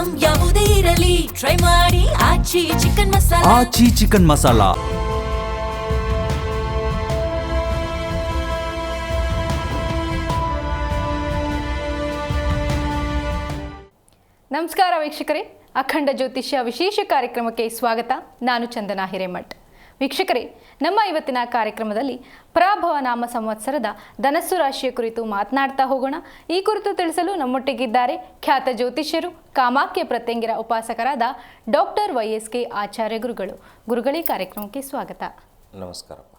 Item ಯಾವುದೇ ಇರಲಿ try ಮಾಡಿ ಆಚಿ ಚಿಕನ್ ಮಸಾಲಾ. ಆಚಿ ಚಿಕನ್ ಮಸಾಲಾ. ನಮಸ್ಕಾರ ವೀಕ್ಷಕರೇ, ಅಖಂಡ ಜ್ಯೋತಿಷ್ಯ ವಿಶೇಷ ಕಾರ್ಯಕ್ರಮಕ್ಕೆ ಸ್ವಾಗತ. ನಾನು ಚಂದನಾ ಹಿರೇಮಠ್. ವೀಕ್ಷಕರೇ, ನಮ್ಮ ಇವತ್ತಿನ ಕಾರ್ಯಕ್ರಮದಲ್ಲಿ ಪ್ರಭವ ನಾಮ ಸಂವತ್ಸರದ ಧನಸ್ಸು ರಾಶಿಯ ಕುರಿತು ಮಾತನಾಡ್ತಾ ಹೋಗೋಣ. ಈ ಕುರಿತು ತಿಳಿಸಲು ನಮ್ಮೊಟ್ಟಿಗಿದ್ದಾರೆ ಖ್ಯಾತ ಜ್ಯೋತಿಷ್ಯರು, ಕಾಮಾಖ್ಯ ಪ್ರತ್ಯಂಗಿರ ಉಪಾಸಕರಾದ ಡಾಕ್ಟರ್ YSK ಆಚಾರ್ಯ ಗುರುಗಳು. ಗುರುಗಳೇ, ಕಾರ್ಯಕ್ರಮಕ್ಕೆ ಸ್ವಾಗತ. ನಮಸ್ಕಾರಪ್ಪ.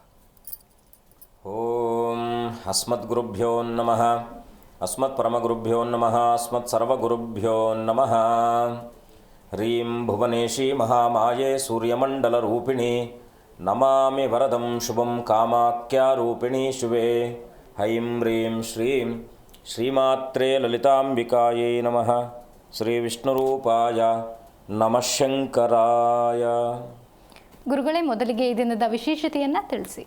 ಓಂ ಅಸ್ಮದ್ ಗುರುಭ್ಯೋ ನಮಃ, ಅಸ್ಮತ್ ಪರಮಗುರುಭ್ಯೋ ನಮಃ, ಅಸ್ಮತ್ ಸರ್ವಗುರುಭ್ಯೋ ನಮಃ. ಹ್ರೀಂ ಭುವನೇಶಿ ಮಹಾಮಾಯೆ ಸೂರ್ಯಮಂಡಲರೂಪಿಣಿ ನಮಾಮಿ ವರದಂ ಶುಭಂ ಕಾಮಾಖ್ಯಾರೂಪಿಣಿ ಶಿವೆ. ಹೈಂ ಹ್ರೀಂ ಶ್ರೀಂ ಶ್ರೀಮಾತ್ರೇ ಲಲಿತಾಂಬಿಕಾಯೈ ನಮಃ. ಶ್ರೀ ವಿಷ್ಣುರೂಪಾಯ ನಮಃ ಶಂಕರಾಯ. ಗುರುಗಳೇ, ಮೊದಲಿಗೆ ಈ ದಿನದ ವಿಶೇಷತೆಯನ್ನು ತಿಳಿಸಿ.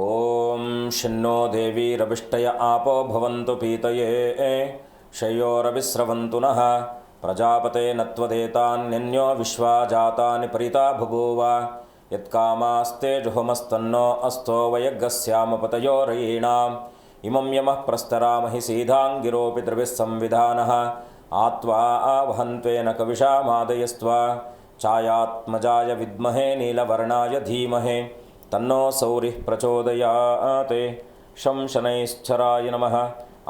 ಓಂ ಶನ್ನೋ ದೇವೀರವಿಷ್ಟಯ ಆಪೋ ಭವಂತು ಪೀತಯೇ ಶಯೋರವಿಸ್ರವಂತು ನಃ ಪ್ರಜಾಪತೆ ನತ್ವದೇತಾನ್ಯನ್ಯೋ ವಿಶ್ವಾ ಜಾತಾನಿ ಪರಿತಾ ಬಭೂವ ಯತ್ಕಾಮಾಸ್ತೆ ಜುಹುಮಸ್ತನ್ನೋ ಅಸ್ತೋ ವಯಗ್ಗಸ್ಯಾಮ ಪತಯೋರಯೀಣಾಂ ಇಮಂ ಯಮಃ ಪ್ರಸ್ತರಾಮಹಿ ಸೀಧಾಂಗಿರೋಪಿ ದ್ರವಿಃ ಸಂವಿಧಾನಃ ಆತ್ವಾ ವಹನ್ತ್ವೇನ ಕವಿಷಾ ಮಾದಯಸ್ತ್ವ ಛಾಯಾತ್ಮಜಾಯ ವಿದ್ಮಹೇ ನೀಲವರ್ಣಾಯ ಧೀಮಹೇ ತನ್ನೋ ಸೌರಿಃ ಪ್ರಚೋದಯಾತ್. ಶಂ ಶನೈಶ್ಚರಾಯ ನಮಃ.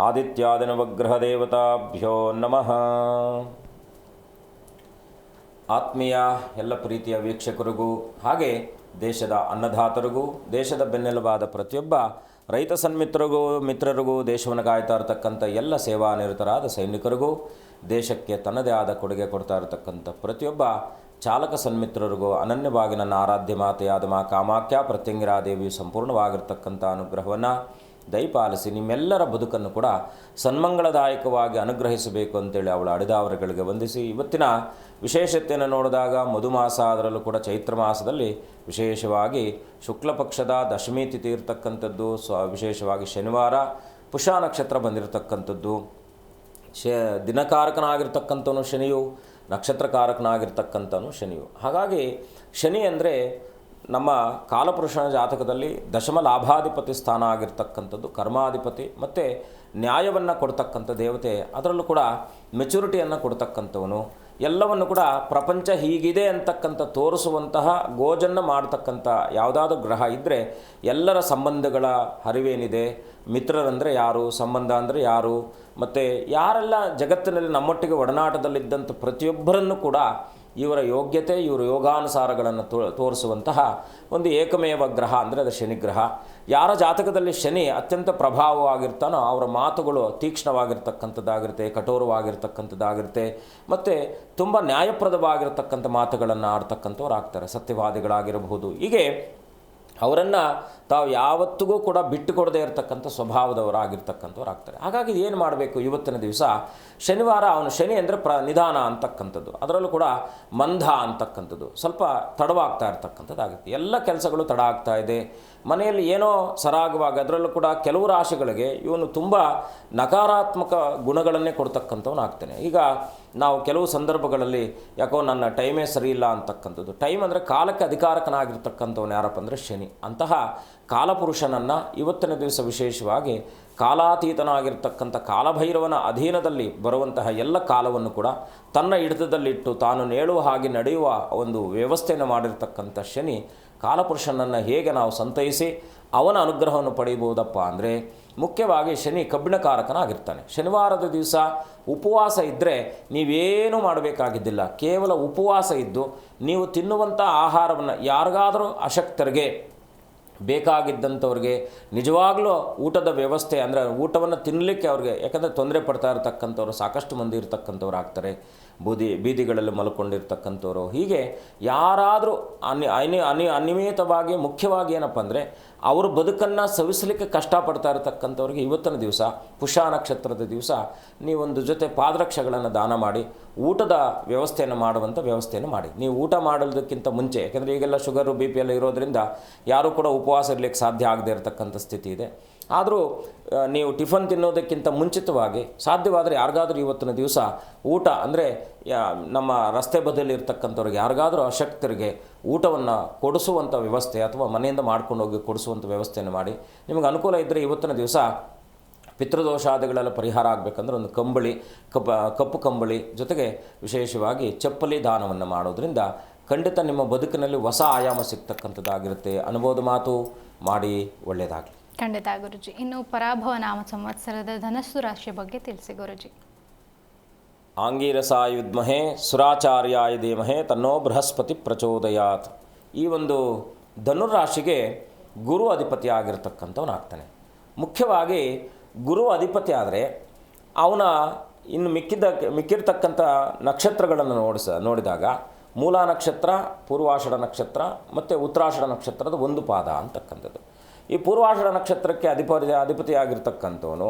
ಆದಿತ್ಯಾದಿನವಗ್ರಹದೇವತಾಭ್ಯೋ ನಮಃ. ಆತ್ಮೀಯ ಎಲ್ಲ ಪ್ರೀತಿಯ ವೀಕ್ಷಕರಿಗೂ ಹಾಗೆ ದೇಶದ ಅನ್ನದಾತರಿಗೂ ದೇಶದ ಬೆನ್ನೆಲುಬಾದ ಪ್ರತಿಯೊಬ್ಬ ರೈತ ಮಿತ್ರರಿಗೂ ದೇಶವನ್ನು ಕಾಯ್ತಾ ಇರತಕ್ಕಂಥ ಎಲ್ಲ ಸೇವಾ ನಿರತರಾದ ಸೈನಿಕರಿಗೂ ದೇಶಕ್ಕೆ ತನ್ನದೇ ಆದ ಕೊಡುಗೆ ಕೊಡ್ತಾ ಇರತಕ್ಕಂಥ ಪ್ರತಿಯೊಬ್ಬ ಚಾಲಕ ಸನ್ಮಿತ್ರರಿಗೂ ಅನನ್ಯವಾಗಿ ನನ್ನ ಆರಾಧ್ಯ ಮಾತೆಯಾದ ಮಾ ಕಾಮಾಖ್ಯ ಪ್ರತ್ಯಂಗಿರಾದೇವಿಯು ಸಂಪೂರ್ಣವಾಗಿರ್ತಕ್ಕಂಥ ಅನುಗ್ರಹವನ್ನು ದಯಪಾಲಿಸಿ ನಿಮ್ಮೆಲ್ಲರ ಬದುಕನ್ನು ಕೂಡ ಸನ್ಮಂಗಳದಾಯಕವಾಗಿ ಅನುಗ್ರಹಿಸಬೇಕು ಅಂತೇಳಿ ಅವಳ ಅಡಿದಾವರಗಳಿಗೆ ವಂದಿಸಿ, ಇವತ್ತಿನ ವಿಶೇಷತೆಯನ್ನು ನೋಡಿದಾಗ ಮಧುಮಾಸ, ಅದರಲ್ಲೂ ಕೂಡ ಚೈತ್ರ ಮಾಸದಲ್ಲಿ ವಿಶೇಷವಾಗಿ ಶುಕ್ಲ ಪಕ್ಷದ ದಶಮಿ ತಿಥಿ ಇರತಕ್ಕಂಥದ್ದು, ವಿಶೇಷವಾಗಿ ಶನಿವಾರ ಪುಷ ನಕ್ಷತ್ರ ಬಂದಿರತಕ್ಕಂಥದ್ದು, ದಿನಕಾರಕನಾಗಿರ್ತಕ್ಕಂಥವನು ಶನಿಯು, ನಕ್ಷತ್ರಕಾರಕನಾಗಿರ್ತಕ್ಕಂಥವನು ಶನಿಯು. ಹಾಗಾಗಿ ಶನಿ ಅಂದರೆ ನಮ್ಮ ಕಾಲಪುರುಷನ ಜಾತಕದಲ್ಲಿ ದಶಮ ಲಾಭಾಧಿಪತಿ ಸ್ಥಾನ ಆಗಿರ್ತಕ್ಕಂಥದ್ದು, ಕರ್ಮಾಧಿಪತಿ ಮತ್ತು ನ್ಯಾಯವನ್ನು ಕೊಡ್ತಕ್ಕಂಥ ದೇವತೆ. ಅದರಲ್ಲೂ ಕೂಡ ಮೆಚುರಿಟಿಯನ್ನು ಕೊಡ್ತಕ್ಕಂಥವನು, ಎಲ್ಲವನ್ನು ಕೂಡ ಪ್ರಪಂಚ ಹೀಗಿದೆ ಅಂತಕ್ಕಂಥ ತೋರಿಸುವಂತಹ ಗೋಜನ್ನು ಮಾಡ್ತಕ್ಕಂಥ ಯಾವುದಾದ್ರೂ ಗ್ರಹ ಇದ್ದರೆ ಎಲ್ಲರ ಸಂಬಂಧಗಳ ಹರಿವೇನಿದೆ, ಮಿತ್ರರಂದರೆ ಯಾರು, ಸಂಬಂಧ ಅಂದರೆ ಯಾರು, ಮತ್ತು ಯಾರೆಲ್ಲ ಜಗತ್ತಿನಲ್ಲಿ ನಮ್ಮೊಟ್ಟಿಗೆ ಒಡನಾಟದಲ್ಲಿದ್ದಂಥ ಪ್ರತಿಯೊಬ್ಬರನ್ನು ಕೂಡ ಇವರ ಯೋಗ್ಯತೆ, ಇವರ ಯೋಗಾನುಸಾರಗಳನ್ನು ತೋರಿಸುವಂತಹ ಒಂದು ಏಕಮೇವ ಗ್ರಹ ಅಂದರೆ ಅದು ಶನಿಗ್ರಹ. ಯಾರ ಜಾತಕದಲ್ಲಿ ಶನಿ ಅತ್ಯಂತ ಪ್ರಭಾವವಾಗಿರ್ತಾನೋ ಅವರ ಮಾತುಗಳು ತೀಕ್ಷ್ಣವಾಗಿರ್ತಕ್ಕಂಥದ್ದಾಗಿರುತ್ತೆ, ಕಠೋರವಾಗಿರ್ತಕ್ಕಂಥದ್ದಾಗಿರುತ್ತೆ, ಮತ್ತು ತುಂಬ ನ್ಯಾಯಪ್ರದವಾಗಿರ್ತಕ್ಕಂಥ ಮಾತುಗಳನ್ನು ಆಡ್ತಕ್ಕಂಥವ್ರು ಆಗ್ತಾರೆ. ಸತ್ಯವಾದಿಗಳಾಗಿರಬಹುದು. ಹೀಗೆ ಅವರನ್ನು ತಾವು ಯಾವತ್ತಿಗೂ ಕೂಡ ಬಿಟ್ಟು ಕೊಡದೇ ಇರತಕ್ಕಂಥ ಸ್ವಭಾವದವರಾಗಿರ್ತಕ್ಕಂಥವ್ರು ಆಗ್ತಾರೆ. ಹಾಗಾಗಿ ಏನು ಮಾಡಬೇಕು ಇವತ್ತಿನ ದಿವಸ ಶನಿವಾರ, ಅವನು ಶನಿ ಅಂದರೆ ನಿಧಾನ ಅಂತಕ್ಕಂಥದ್ದು, ಅದರಲ್ಲೂ ಕೂಡ ಮಂದ ಅಂತಕ್ಕಂಥದ್ದು, ಸ್ವಲ್ಪ ತಡವಾಗ್ತಾ ಇರ್ತಕ್ಕಂಥದ್ದಾಗುತ್ತೆ. ಎಲ್ಲ ಕೆಲಸಗಳು ತಡ ಆಗ್ತಾ ಇದೆ, ಮನೆಯಲ್ಲಿ ಏನೋ ಸರಾಗವಾಗಿ, ಅದರಲ್ಲೂ ಕೂಡ ಕೆಲವು ರಾಶಿಗಳಿಗೆ ಇವನು ತುಂಬ ನಕಾರಾತ್ಮಕ ಗುಣಗಳನ್ನೇ ಕೊಡ್ತಕ್ಕಂಥವನು ಆಗ್ತಾನೆ. ಈಗ ನಾವು ಕೆಲವು ಸಂದರ್ಭಗಳಲ್ಲಿ ಯಾಕೋ ನನ್ನ ಟೈಮೇ ಸರಿ ಇಲ್ಲ ಅಂತಕ್ಕಂಥದ್ದು, ಟೈಮ್ ಅಂದರೆ ಕಾಲಕ್ಕೆ ಅಧಿಕಾರಕನಾಗಿರ್ತಕ್ಕಂಥವನು ಯಾರಪ್ಪ ಅಂದರೆ ಶನಿ. ಅಂತಹ ಕಾಲಪುರುಷನನ್ನು ಇವತ್ತಿನ ದಿವಸ ವಿಶೇಷವಾಗಿ ಕಾಲಾತೀತನಾಗಿರ್ತಕ್ಕಂಥ ಕಾಲಭೈರವನ ಅಧೀನದಲ್ಲಿ ಬರುವಂತಹ ಎಲ್ಲ ಕಾಲವನ್ನು ಕೂಡ ತನ್ನ ಹಿಡಿತದಲ್ಲಿಟ್ಟು ತಾನು ನೇಳುವ ಹಾಗೆ ನಡೆಯುವ ಒಂದು ವ್ಯವಸ್ಥೆಯನ್ನು ಮಾಡಿರ್ತಕ್ಕಂಥ ಶನಿ ಕಾಲಪುರುಷನನ್ನು ಹೇಗೆ ನಾವು ಸಂತೈಸಿ ಅವನ ಅನುಗ್ರಹವನ್ನು ಪಡೆಯಬಹುದಪ್ಪ ಅಂದರೆ ಮುಖ್ಯವಾಗಿ ಶನಿ ಕಬ್ಬಿಣಕಾರಕನಾಗಿರ್ತಾನೆ. ಶನಿವಾರದ ದಿವಸ ಉಪವಾಸ ಇದ್ದರೆ ನೀವೇನೂ ಮಾಡಬೇಕಾಗಿದ್ದಿಲ್ಲ. ಕೇವಲ ಉಪವಾಸ ಇದ್ದು ನೀವು ತಿನ್ನುವಂಥ ಆಹಾರವನ್ನು ಯಾರಿಗಾದರೂ ಅಶಕ್ತರಿಗೆ, ಬೇಕಾಗಿದ್ದಂಥವ್ರಿಗೆ, ನಿಜವಾಗ್ಲೂ ಊಟದ ವ್ಯವಸ್ಥೆ ಅಂದರೆ ಊಟವನ್ನು ತಿನ್ನಲಿಕ್ಕೆ ಅವ್ರಿಗೆ, ಯಾಕಂದರೆ ತೊಂದರೆ ಪಡ್ತಾ ಇರತಕ್ಕಂಥವ್ರು ಸಾಕಷ್ಟು ಮಂದಿ ಇರತಕ್ಕಂಥವ್ರು ಆಗ್ತಾರೆ, ಬೀದಿಗಳಲ್ಲಿ ಮಲ್ಕೊಂಡಿರ್ತಕ್ಕಂಥವ್ರು. ಹೀಗೆ ಯಾರಾದರೂ ಅನಿಯಮಿತವಾಗಿ ಮುಖ್ಯವಾಗಿ ಏನಪ್ಪ ಅಂದರೆ ಅವ್ರ ಬದುಕನ್ನು ಸವಿಸಲಿಕ್ಕೆ ಕಷ್ಟಪಡ್ತಾ ಇರತಕ್ಕಂಥವ್ರಿಗೆ ಇವತ್ತಿನ ದಿವಸ ಪುಷ ನಕ್ಷತ್ರದ ದಿವಸ ನೀವೊಂದು ಜೊತೆ ಪಾದರಕ್ಷೆಗಳನ್ನು ದಾನ ಮಾಡಿ ಊಟದ ವ್ಯವಸ್ಥೆಯನ್ನು ಮಾಡುವಂಥ ವ್ಯವಸ್ಥೆಯನ್ನು ಮಾಡಿ. ನೀವು ಊಟ ಮಾಡೋದಕ್ಕಿಂತ ಮುಂಚೆ, ಯಾಕೆಂದರೆ ಈಗೆಲ್ಲ ಶುಗರು BP ಎಲ್ಲ ಇರೋದರಿಂದ ಯಾರೂ ಕೂಡ ಉಪವಾಸ ಇರಲಿಕ್ಕೆ ಸಾಧ್ಯ ಆಗದೇ ಇರತಕ್ಕಂಥ ಸ್ಥಿತಿ ಇದೆ. ಆದರೂ ನೀವು ಟಿಫನ್ ತಿನ್ನೋದಕ್ಕಿಂತ ಮುಂಚಿತವಾಗಿ ಸಾಧ್ಯವಾದರೆ ಯಾರಿಗಾದ್ರೂ ಇವತ್ತಿನ ದಿವಸ ಊಟ ಅಂದರೆ ನಮ್ಮ ರಸ್ತೆ ಬದಿಯಲ್ಲಿ ಇರ್ತಕ್ಕಂಥವ್ರಿಗೆ ಯಾರಿಗಾದರೂ ಅಶಕ್ತರಿಗೆ ಊಟವನ್ನು ಕೊಡಿಸುವಂಥ ವ್ಯವಸ್ಥೆ ಅಥವಾ ಮನೆಯಿಂದ ಮಾಡ್ಕೊಂಡು ಹೋಗಿ ಕೊಡಿಸುವಂಥ ವ್ಯವಸ್ಥೆಯನ್ನು ಮಾಡಿ. ನಿಮಗೆ ಅನುಕೂಲ ಇದ್ದರೆ ಇವತ್ತಿನ ದಿವಸ ಪಿತೃದೋಷಾದಿಗಳೆಲ್ಲ ಪರಿಹಾರ ಆಗಬೇಕಂದ್ರೆ ಒಂದು ಕಂಬಳಿ ಕಪ್ಪು ಕಂಬಳಿ ಜೊತೆಗೆ ವಿಶೇಷವಾಗಿ ಚಪ್ಪಲಿ ದಾನವನ್ನು ಮಾಡೋದ್ರಿಂದ ಖಂಡಿತ ನಿಮ್ಮ ಬದುಕಿನಲ್ಲಿ ಹೊಸ ಆಯಾಮ ಸಿಗ್ತಕ್ಕಂಥದ್ದಾಗಿರುತ್ತೆ. ಅನುಭವದ ಮಾತು ಮಾಡಿ, ಒಳ್ಳೆಯದಾಗಲಿ. ಖಂಡಿತ ಗುರುಜಿ. ಇನ್ನು ಪರಾಭವ ನಾಮ ಸಂವತ್ಸರದ ಧನಸ್ಸು ರಾಶಿಯ ಬಗ್ಗೆ ತಿಳಿಸಿ ಗುರುಜಿ. ಆಂಗೀರಸಾಯ ವಿದ್ಮಹೇ ಸುರಾಚಾರ್ಯಾಯ ಧೀಮಹೇ ತನ್ನೋ ಬೃಹಸ್ಪತಿ ಪ್ರಚೋದಯಾತ್. ಈ ಒಂದು ಧನುರಾಶಿಗೆ ಗುರು ಅಧಿಪತಿ ಆಗಿರ್ತಕ್ಕಂಥವನಾಗ್ತಾನೆ. ಮುಖ್ಯವಾಗಿ ಗುರು ಅಧಿಪತಿ ಆದರೆ ಅವನ ಇನ್ನು ಮಿಕ್ಕಿರ್ತಕ್ಕಂಥ ನಕ್ಷತ್ರಗಳನ್ನು ನೋಡಿದಾಗ ಮೂಲ ನಕ್ಷತ್ರ, ಪೂರ್ವಾಷಾಢ ನಕ್ಷತ್ರ ಮತ್ತು ಉತ್ತರಾಷಾಢ ನಕ್ಷತ್ರದ ಒಂದು ಪಾದ ಅಂತಕ್ಕಂಥದ್ದು. ಈ ಪೂರ್ವಾಷಾಢ ನಕ್ಷತ್ರಕ್ಕೆ ಅಧಿಪತಿಯಾಗಿರ್ತಕ್ಕಂಥವನು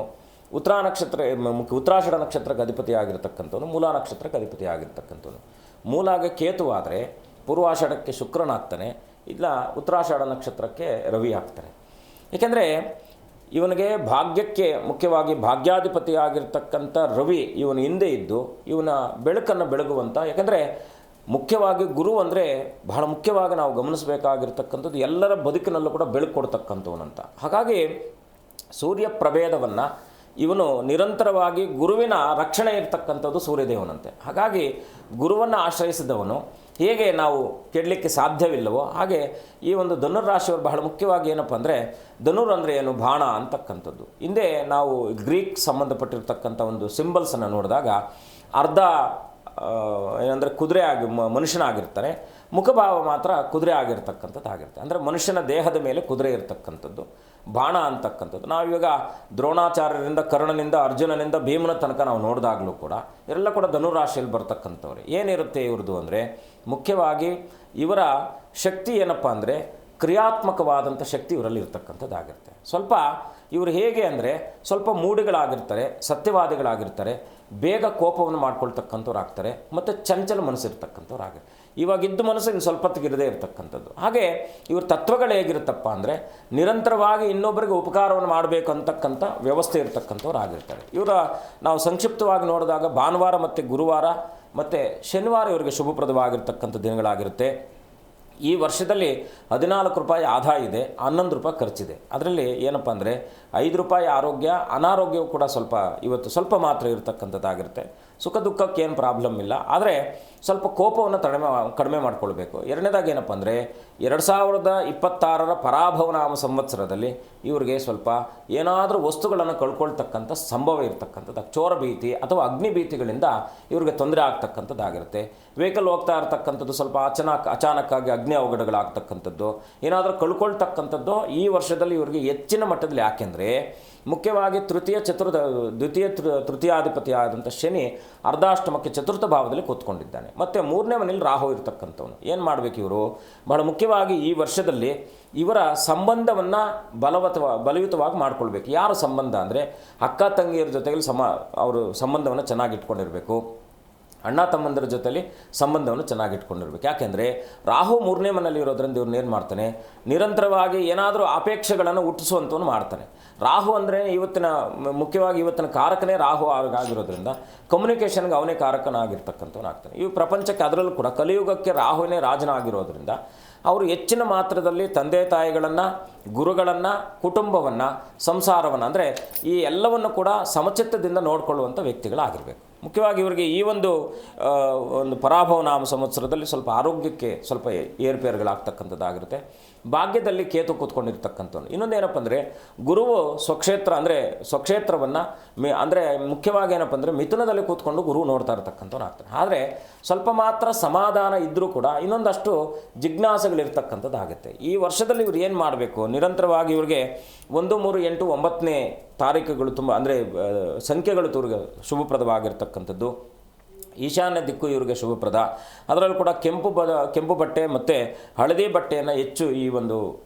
ಉತ್ತರಾಷಾಢ ನಕ್ಷತ್ರಕ್ಕೆ ಅಧಿಪತಿಯಾಗಿರ್ತಕ್ಕಂಥವನು ಮೂಲ ನಕ್ಷತ್ರಕ್ಕೆ ಅಧಿಪತಿಯಾಗಿರ್ತಕ್ಕಂಥವನು. ಮೂಲಾಗೆ ಕೇತುವಾದರೆ ಪೂರ್ವಾಷಾಢಕ್ಕೆ ಶುಕ್ರನಾಗ್ತಾನೆ, ಇಲ್ಲ ಉತ್ತರಾಷಾಢ ನಕ್ಷತ್ರಕ್ಕೆ ರವಿ ಆಗ್ತಾನೆ. ಏಕೆಂದರೆ ಇವನಿಗೆ ಭಾಗ್ಯಕ್ಕೆ ಮುಖ್ಯವಾಗಿ ಭಾಗ್ಯಾಧಿಪತಿಯಾಗಿರ್ತಕ್ಕಂಥ ರವಿ ಇವನು ಹಿಂದೆ ಇದ್ದು ಇವನ ಬೆಳಕನ್ನು ಬೆಳಗುವಂಥ, ಯಾಕೆಂದರೆ ಮುಖ್ಯವಾಗಿ ಗುರು ಅಂದರೆ ಬಹಳ ಮುಖ್ಯವಾಗಿ ನಾವು ಗಮನಿಸಬೇಕಾಗಿರ್ತಕ್ಕಂಥದ್ದು ಎಲ್ಲರ ಬದುಕಿನಲ್ಲೂ ಕೂಡ ಬೆಳಕು ಕೊಡ್ತಕ್ಕಂಥವನಂತ. ಹಾಗಾಗಿ ಸೂರ್ಯ ಪ್ರಭೇದವನ್ನು ಇವನು ನಿರಂತರವಾಗಿ ಗುರುವಿನ ರಕ್ಷಣೆ ಇರ್ತಕ್ಕಂಥದ್ದು ಸೂರ್ಯದೇವನಂತೆ. ಹಾಗಾಗಿ ಗುರುವನ್ನು ಆಶ್ರಯಿಸಿದವನು ಹೇಗೆ ನಾವು ಕೆಡಲಿಕ್ಕೆ ಸಾಧ್ಯವಿಲ್ಲವೋ ಹಾಗೆ ಈ ಒಂದು ಧನುರಾಶಿಯವರು ಬಹಳ ಮುಖ್ಯವಾಗಿ ಏನಪ್ಪ ಅಂದರೆ, ಧನುರ್ ಅಂದರೆ ಏನು, ಬಾಣ ಅಂತಕ್ಕಂಥದ್ದು. ಹಿಂದೆ ನಾವು ಗ್ರೀಕ್ ಸಂಬಂಧಪಟ್ಟಿರ್ತಕ್ಕಂಥ ಒಂದು ಸಿಂಬಲ್ಸನ್ನು ನೋಡಿದಾಗ ಅರ್ಧ ಏನಂದರೆ ಕುದುರೆ ಮನುಷ್ಯನಾಗಿರ್ತಾರೆ, ಮುಖಭಾವ ಮಾತ್ರ ಕುದುರೆ ಆಗಿರ್ತಕ್ಕಂಥದ್ದು ಆಗಿರುತ್ತೆ. ಅಂದರೆ ಮನುಷ್ಯನ ದೇಹದ ಮೇಲೆ ಕುದುರೆ ಇರ್ತಕ್ಕಂಥದ್ದು ಬಾಣ ಅಂತಕ್ಕಂಥದ್ದು. ನಾವಿವಾಗ ದ್ರೋಣಾಚಾರ್ಯರಿಂದ, ಕರ್ಣನಿಂದ, ಅರ್ಜುನನಿಂದ, ಭೀಮನ ತನಕ ನಾವು ನೋಡಿದಾಗಲೂ ಕೂಡ ಇವರೆಲ್ಲ ಕೂಡ ಧನುರಾಶಿಯಲ್ಲಿ ಬರ್ತಕ್ಕಂಥವ್ರೆ. ಏನಿರುತ್ತೆ ಇವ್ರದ್ದು ಅಂದರೆ, ಮುಖ್ಯವಾಗಿ ಇವರ ಶಕ್ತಿ ಏನಪ್ಪ ಅಂದರೆ ಕ್ರಿಯಾತ್ಮಕವಾದಂಥ ಶಕ್ತಿ ಇವರಲ್ಲಿ ಇರ್ತಕ್ಕಂಥದ್ದಾಗಿರುತ್ತೆ. ಸ್ವಲ್ಪ ಇವರು ಹೇಗೆ ಅಂದರೆ ಸ್ವಲ್ಪ ಮೂಡಿಗಳಾಗಿರ್ತಾರೆ, ಸತ್ಯವಾದಿಗಳಾಗಿರ್ತಾರೆ, ಬೇಗ ಕೋಪವನ್ನು ಮಾಡ್ಕೊಳ್ತಕ್ಕಂಥವ್ರು ಆಗ್ತಾರೆ, ಮತ್ತು ಚಂಚಲ ಮನಸ್ಸಿರ್ತಕ್ಕಂಥವ್ರು ಆಗಿರ್ತಾರೆ. ಇವಾಗಿದ್ದ ಮನಸ್ಸು ಇನ್ನು ಸ್ವಲ್ಪ ಹೊತ್ತಿಗಿರದೇ ಇರತಕ್ಕಂಥದ್ದು. ಹಾಗೆ ಇವ್ರ ತತ್ವಗಳು ಹೇಗಿರುತ್ತಪ್ಪ ಅಂದರೆ ನಿರಂತರವಾಗಿ ಇನ್ನೊಬ್ಬರಿಗೆ ಉಪಕಾರವನ್ನು ಮಾಡಬೇಕು ಅಂತಕ್ಕಂಥ ವ್ಯವಸ್ಥೆ ಇರತಕ್ಕಂಥವ್ರು ಆಗಿರ್ತಾರೆ. ಇವರ ನಾವು ಸಂಕ್ಷಿಪ್ತವಾಗಿ ನೋಡಿದಾಗ ಭಾನುವಾರ ಮತ್ತು ಗುರುವಾರ ಮತ್ತು ಶನಿವಾರ ಇವರಿಗೆ ಶುಭಪ್ರದವಾಗಿರ್ತಕ್ಕಂಥ ದಿನಗಳಾಗಿರುತ್ತೆ. ಈ ವರ್ಷದಲ್ಲಿ 14 ರೂಪಾಯಿ ಆದಾಯ ಇದೆ, 11 ರೂಪಾಯಿ ಖರ್ಚಿದೆ. ಅದರಲ್ಲಿ ಏನಪ್ಪ ಅಂದರೆ 5 ರೂಪಾಯಿ ಆರೋಗ್ಯ, ಅನಾರೋಗ್ಯವು ಕೂಡ ಇವತ್ತು ಸ್ವಲ್ಪ ಮಾತ್ರ ಇರತಕ್ಕಂಥದ್ದಾಗಿರುತ್ತೆ. ಸುಖ ದುಃಖಕ್ಕೆ ಏನು ಪ್ರಾಬ್ಲಮ್ ಇಲ್ಲ, ಆದರೆ ಸ್ವಲ್ಪ ಕೋಪವನ್ನು ಕಡಿಮೆ ಮಾಡ್ಕೊಳ್ಬೇಕು. ಎರಡನೇದಾಗಿ ಏನಪ್ಪ ಅಂದರೆ 2026ರ ಪರಾಭವನಾಮ ಸಂವತ್ಸರದಲ್ಲಿ ಇವರಿಗೆ ಸ್ವಲ್ಪ ಏನಾದರೂ ವಸ್ತುಗಳನ್ನು ಕಳ್ಕೊಳ್ತಕ್ಕಂಥ ಸಂಭವ ಇರತಕ್ಕಂಥದ್ದು, ಚೋರ ಭೀತಿ ಅಥವಾ ಅಗ್ನಿ ಭೀತಿಗಳಿಂದ ಇವರಿಗೆ ತೊಂದರೆ ಆಗ್ತಕ್ಕಂಥದ್ದಾಗಿರುತ್ತೆ. ವೆಹಿಕಲ್ ಹೋಗ್ತಾ ಇರತಕ್ಕಂಥದ್ದು ಸ್ವಲ್ಪ ಅಚಾನಕ್ಕಾಗಿ ಅಗ್ನಿ ಅವಘಡಗಳಾಗ್ತಕ್ಕಂಥದ್ದು, ಏನಾದರೂ ಕಳ್ಕೊಳ್ತಕ್ಕಂಥದ್ದು ಈ ವರ್ಷದಲ್ಲಿ ಇವರಿಗೆ ಹೆಚ್ಚಿನ ಮಟ್ಟದಲ್ಲಿ. ಯಾಕೆಂದರೆ ಮುಖ್ಯವಾಗಿ ತೃತೀಯಾಧಿಪತಿ ಆದಂಥ ಶನಿ ಅರ್ಧಾಷ್ಟಮಕ್ಕೆ ಚತುರ್ಥ ಭಾವದಲ್ಲಿ ಕೂತ್ಕೊಂಡಿದ್ದಾನೆ, ಮತ್ತು 3ನೇ ಮನೆಯಲ್ಲಿ ರಾಹು ಇರ್ತಕ್ಕಂಥವನು. ಏನು ಮಾಡಬೇಕು ಇವರು? ಬಹಳ ಮುಖ್ಯವಾಗಿ ಈ ವರ್ಷದಲ್ಲಿ ಇವರ ಸಂಬಂಧವನ್ನು ಬಲಯುತವಾಗಿ ಮಾಡ್ಕೊಳ್ಬೇಕು. ಯಾರ ಸಂಬಂಧ ಅಂದರೆ ಅಕ್ಕ ತಂಗಿಯರ ಜೊತೆಗೆ ಅವರು ಸಂಬಂಧವನ್ನು ಚೆನ್ನಾಗಿ ಇಟ್ಕೊಂಡಿರಬೇಕು, ಅಣ್ಣ ತಮ್ಮಂದಿರ ಜೊತೆಲಿ ಸಂಬಂಧವನ್ನು ಚೆನ್ನಾಗಿಟ್ಕೊಂಡಿರ್ಬೇಕು. ಯಾಕೆಂದರೆ ರಾಹು 3ನೇ ಮನೆಯಲ್ಲಿ ಇರೋದ್ರಿಂದ ಇವ್ರನ್ನ ಏನು ಮಾಡ್ತಾನೆ, ನಿರಂತರವಾಗಿ ಏನಾದರೂ ಅಪೇಕ್ಷೆಗಳನ್ನು ಹುಟ್ಟಿಸುವಂಥವನು ಮಾಡ್ತಾನೆ. ರಾಹು ಅಂದರೆ ಮುಖ್ಯವಾಗಿ ಇವತ್ತಿನ ಕಾರಕನೇ ರಾಹು ಆಗಿರೋದ್ರಿಂದ ಕಮ್ಯುನಿಕೇಷನ್ಗೆ ಅವನೇ ಕಾರಕನಾಗಿರ್ತಕ್ಕಂಥವನು ಆಗ್ತಾನೆ. ಈ ಪ್ರಪಂಚಕ್ಕೆ ಅದರಲ್ಲೂ ಕೂಡ ಕಲಿಯುಗಕ್ಕೆ ರಾಹುವಿನೇ ರಾಜನಾಗಿರೋದ್ರಿಂದ ಅವರು ಹೆಚ್ಚಿನ ಮಾತ್ರದಲ್ಲಿ ತಂದೆ ತಾಯಿಗಳನ್ನು, ಗುರುಗಳನ್ನು, ಕುಟುಂಬವನ್ನು, ಸಂಸಾರವನ್ನು ಅಂದರೆ ಈ ಎಲ್ಲವನ್ನು ಕೂಡ ಸಮಚಿತ್ತದಿಂದ ನೋಡಿಕೊಳ್ಳುವಂಥ ವ್ಯಕ್ತಿಗಳಾಗಿರಬೇಕು. ಮುಖ್ಯವಾಗಿ ಇವರಿಗೆ ಈ ಒಂದು ಪರಾಭವ ನಾಮ ಸಂವತ್ಸರದಲ್ಲಿ ಸ್ವಲ್ಪ ಆರೋಗ್ಯಕ್ಕೆ ಸ್ವಲ್ಪ ಏರುಪೇರುಗಳಾಗ್ತಕ್ಕಂಥದ್ದಾಗಿರುತ್ತೆ. ಭಾಗ್ಯದಲ್ಲಿ ಕೇತು ಕೂತ್ಕೊಂಡಿರ್ತಕ್ಕಂಥವ್ನು. ಇನ್ನೊಂದೇನಪ್ಪ ಅಂದರೆ ಗುರುವು ಸ್ವಕ್ಷೇತ್ರವನ್ನು ಅಂದರೆ ಮುಖ್ಯವಾಗಿ ಏನಪ್ಪ ಅಂದರೆ ಮಿಥುನದಲ್ಲಿ ಕೂತ್ಕೊಂಡು ಗುರು ನೋಡ್ತಾ ಇರ್ತಕ್ಕಂಥವ್ನು ಆಗ್ತಾನೆ. ಆದರೆ ಸ್ವಲ್ಪ ಮಾತ್ರ ಸಮಾಧಾನ ಇದ್ದರೂ ಕೂಡ ಇನ್ನೊಂದಷ್ಟು ಜಿಜ್ಞಾಸೆಗಳಿರ್ತಕ್ಕಂಥದ್ದಾಗುತ್ತೆ. ಈ ವರ್ಷದಲ್ಲಿ ಇವ್ರು ಏನು ಮಾಡಬೇಕು? ನಿರಂತರವಾಗಿ ಇವ್ರಿಗೆ 1, 3, 8, 9ನೇ ತಾರೀಕುಗಳು ತುಂಬ ಅಂದರೆ ಸಂಖ್ಯೆಗಳು ಇವ್ರಿಗೆ ಶುಭಪ್ರದವಾಗಿರ್ತಕ್ಕಂಥದ್ದು. ಈಶಾನ್ಯ ದಿಕ್ಕು ಇವರಿಗೆ ಶುಭಪ್ರದ. ಅದರಲ್ಲೂ ಕೂಡ ಕೆಂಪು ಬಟ್ಟೆ ಮತ್ತು ಹಳದಿ ಬಟ್ಟೆಯನ್ನು ಹೆಚ್ಚು ಈ ಒಂದು